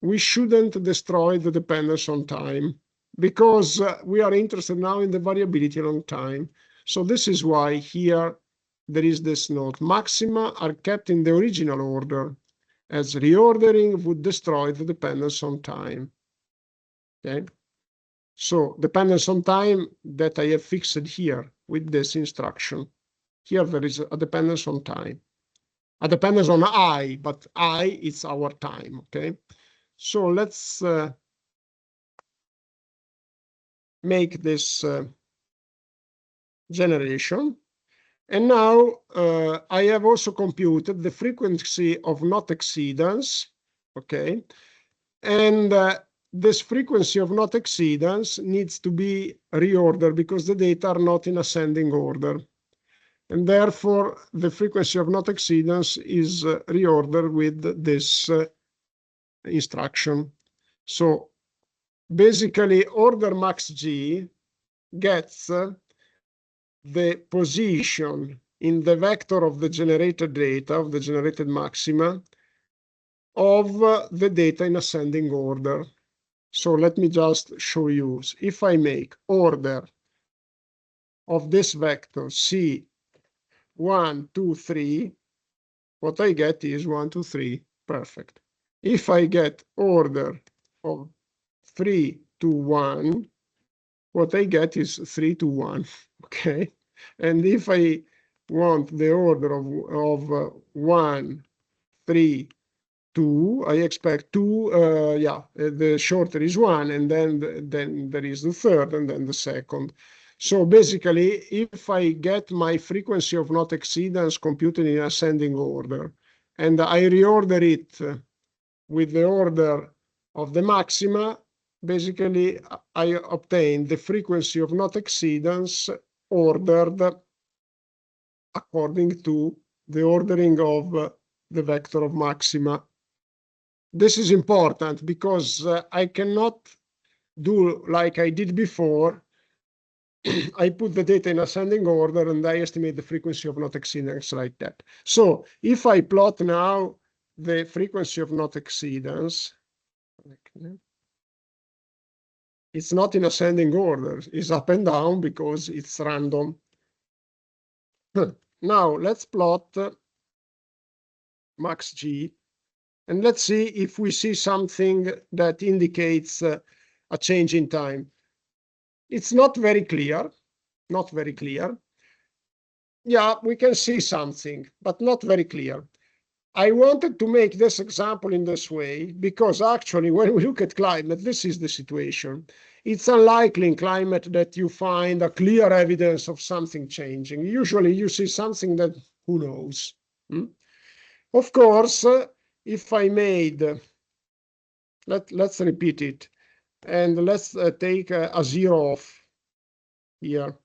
we shouldn't destroy the dependence on time, because we are interested now in the variability along time. So this is why here there is this note. Maxima are kept in the original order, as reordering would destroy the dependence on time. Okay? So dependence on time that I have fixed here with this instruction. Here there is a dependence on time. depends on I, but I is our time, okay? So let's make this generation. And now I have also computed the frequency of not exceedance, okay? And this frequency of not exceedance needs to be reordered because the data are not in ascending order. And therefore, the frequency of not exceedance is reordered with this instruction. So basically, order max G gets the position in the vector of the generated data, of the generated maxima, of the data in ascending order. So let me just show you. If I make order of this vector C 1, 2, 3, what I get is 1, 2, 3. Perfect. If I get order of 3 to 1, what I get is 3 to 1. Okay. And if I want the order of 1, 3, 2, I expect 2, the shorter is 1, and then there is the third, and then the second. So basically, if I get my frequency of not exceedance computed in ascending order, and I reorder it with the order of the maxima, basically I obtain the frequency of not exceedance ordered according to the ordering of the vector of maxima. This is important because I cannot do like I did before. I put the data in ascending order and I estimate the frequency of not exceedance like that. So if I plot now the frequency of not exceedance, it's not in ascending order. It's up and down because it's random. Now let's plot max G. And let's see if we see something that indicates a change in time. It's not very clear, not very clear. Yeah, we can see something, but not very clear. I wanted to make this example in this way because actually when we look at climate, this is the situation. It's unlikely in climate that you find a clear evidence of something changing. Usually you see something that, who knows? Of course, if I made, let's repeat it, and let's take a 0 off here.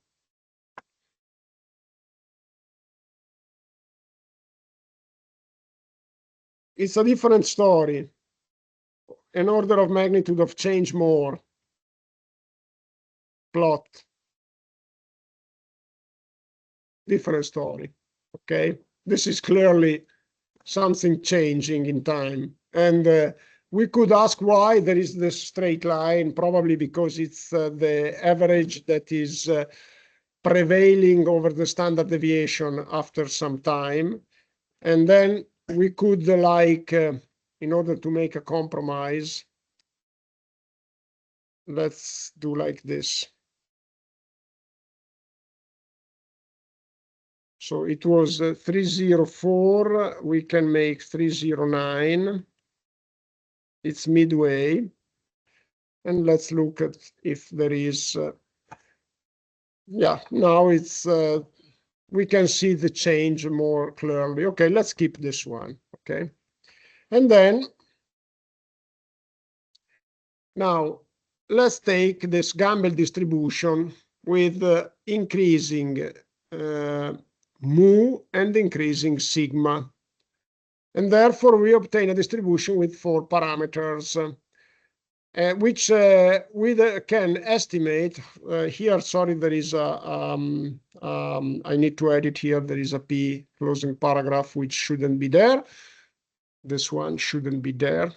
It's a different story, an order of magnitude of change more. Plot. Different story, okay? This is clearly something changing in time. And we could ask why there is this straight line, probably because it's the average that is prevailing over the standard deviation after some time. And then we could in order to make a compromise, let's do like this. So it was 304, we can make 309. It's midway. And let's look at if there is, yeah, now it's, we can see the change more clearly. Okay, let's keep this one, okay? And then, now, let's take this Gamble distribution with increasing mu and increasing sigma. And therefore, we obtain a distribution with 4 parameters, which we can estimate. Here, sorry, there is a, I need to edit here, there is a P closing paragraph, which shouldn't be there. This one shouldn't be there.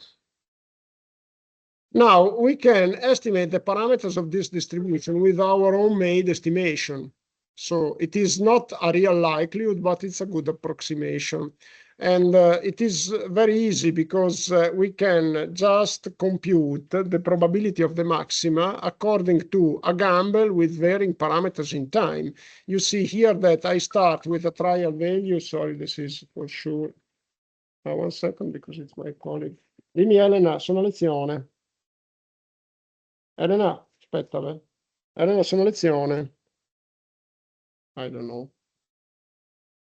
Now, we can estimate the parameters of this distribution with our own made estimation. So it is not a real likelihood, but it's a good approximation. And it is very easy because we can just compute the probability of the maxima according to a gamble with varying parameters in time. You see here that I start with a trial value. Sorry, this is for sure One second, because it's my colleague. Dimmi Elena, sono a lezione. Elena, aspetta, Elena, sono a lezione. I don't know.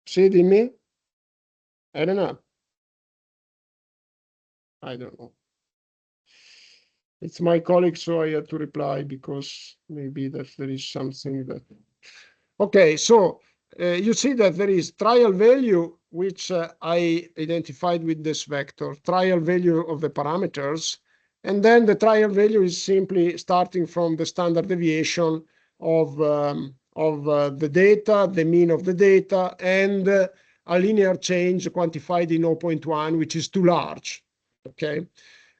Sì, dimmi. Elena. I don't know. It's my colleague, so I had to reply because maybe that there is something that. Okay, so you see that there is trial value, which I identified with this vector, trial value of the parameters. And then the trial value is simply starting from the standard deviation of the data, the mean of the data, and a linear change quantified in 0.1, which is too large. Okay.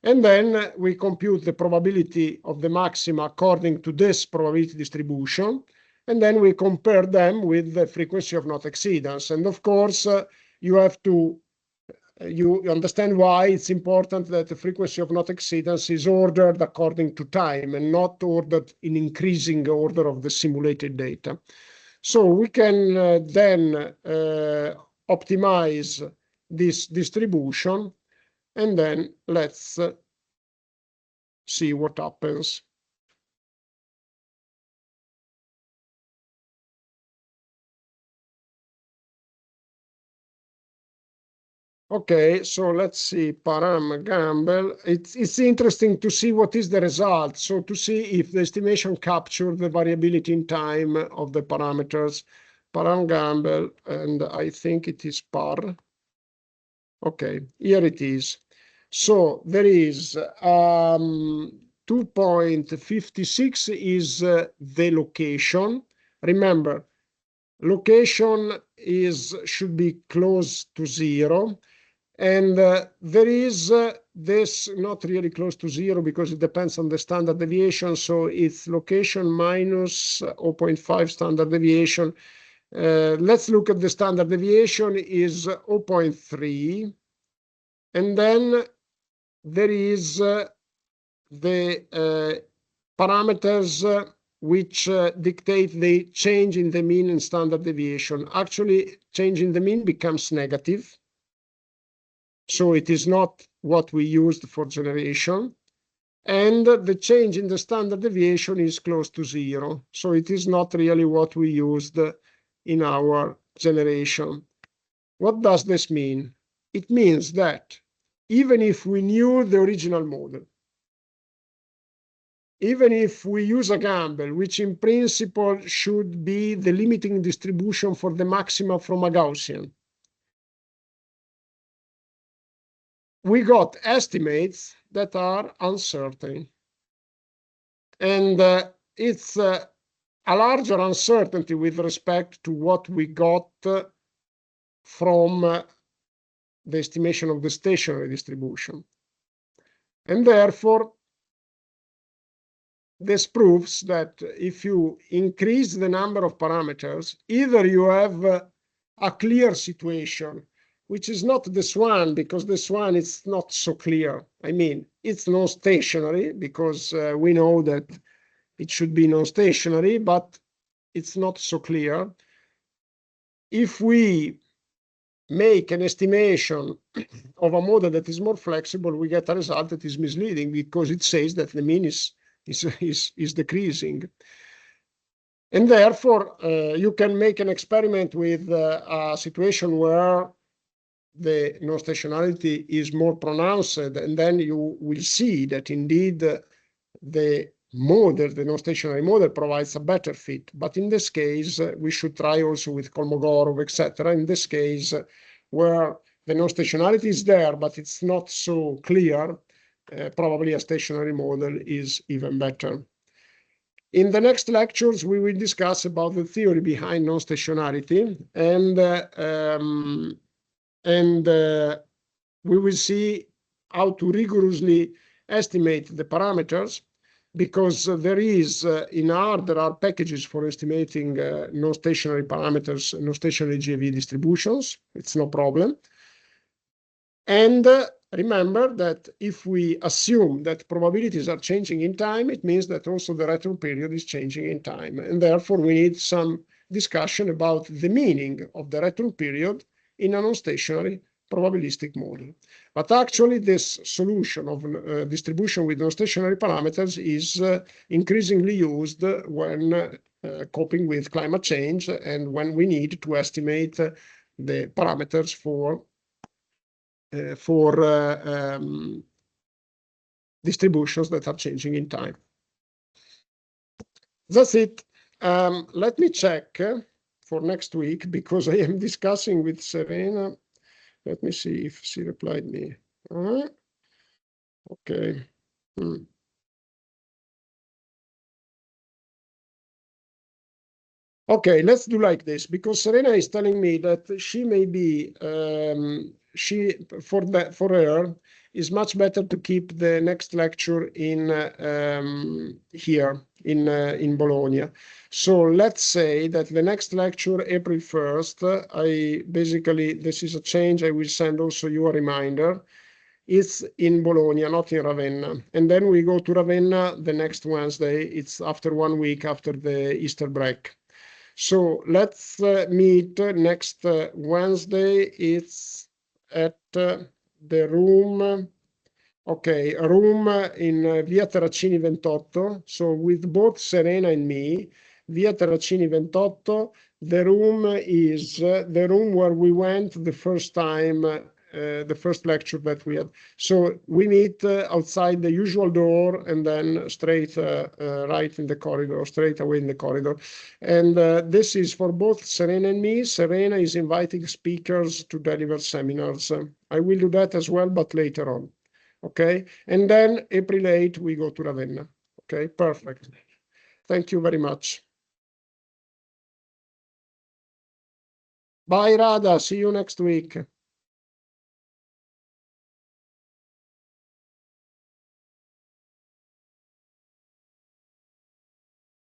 And then we compute the probability of the maxima according to this probability distribution. And then we compare them with the frequency of not exceedance. And of course, you have to, you understand why it's important that the frequency of not exceedance is ordered according to time and not ordered in increasing order of the simulated data. So we can then optimize this distribution. And then let's see what happens. Okay, so let's see, Param Gamble. It's interesting to see what is the result. So to see if the estimation captured the variability in time of the parameters, Param Gamble, and I think it is PAR. Okay, here it is. So there is 2.56 is the location. Remember, location should be close to 0. And there is this not really close to 0 because it depends on the standard deviation. So it's location minus 0.5 standard deviation. Let's look at the standard deviation is 0.3. And then there is the parameters which dictate the change in the mean and standard deviation. Actually, change in the mean becomes negative. So it is not what we used for generation. And the change in the standard deviation is close to 0. So it is not really what we used in our generation. What does this mean? It means that even if we knew the original model, even if we use a gamble, which in principle should be the limiting distribution for the maxima from a Gaussian, we got estimates that are uncertain. And it's a larger uncertainty with respect to what we got from the estimation of the stationary distribution. And therefore, this proves that if you increase the number of parameters, either you have a clear situation, which is not this one, because this one is not so clear. I mean, it's non-stationary because we know that it should be non-stationary, but it's not so clear. If we make an estimation of a model that is more flexible, we get a result that is misleading because it says that the mean is decreasing. And therefore, you can make an experiment with a situation where the non-stationarity is more pronounced, and then you will see that indeed the model, the non-stationary model, provides a better fit. But in this case, we should try also with Kolmogorov, etc. In this case, where the non-stationarity is there, but it's not so clear, probably a stationary model is even better. In the next lectures, we will discuss about the theory behind non-stationarity, and we will see how to rigorously estimate the parameters, because there is in R, there are packages for estimating non-stationary parameters, non-stationary GAV distributions. It's no problem. And remember that if we assume that probabilities are changing in time, it means that also the return period is changing in time. And therefore, we need some discussion about the meaning of the return period in a non-stationary probabilistic model. But actually, this solution of distribution with non-stationary parameters is increasingly used when coping with climate change and when we need to estimate the parameters for distributions that are changing in time. That's it. Let me check for next week, because I am discussing with Serena. Let me see if she replied me. Okay. Okay, let's do like this, because Serena is telling me that she may be for her is much better to keep the next lecture in here in Bologna. So let's say that the next lecture, April 1st, I basically, this is a change. I will send also you a reminder. It's in Bologna, not in Ravenna. And then we go to Ravenna the next Wednesday. It's after 1 week after the Easter break. So let's meet next Wednesday. It's at the room, okay, a room in Via Terracini 28. So with both Serena and me, Via Terracini 28. The room is the room where we went the first time, the first lecture that we had. So we meet outside the usual door and then straight right in the corridor, straight away in the corridor. And this is for both Serena and me. Serena is inviting speakers to deliver seminars. I will do that as well, but later on. Okay. And then April 8, we go to Ravenna. Okay, perfect. Thank you very much. Bye, Rada. See you next week.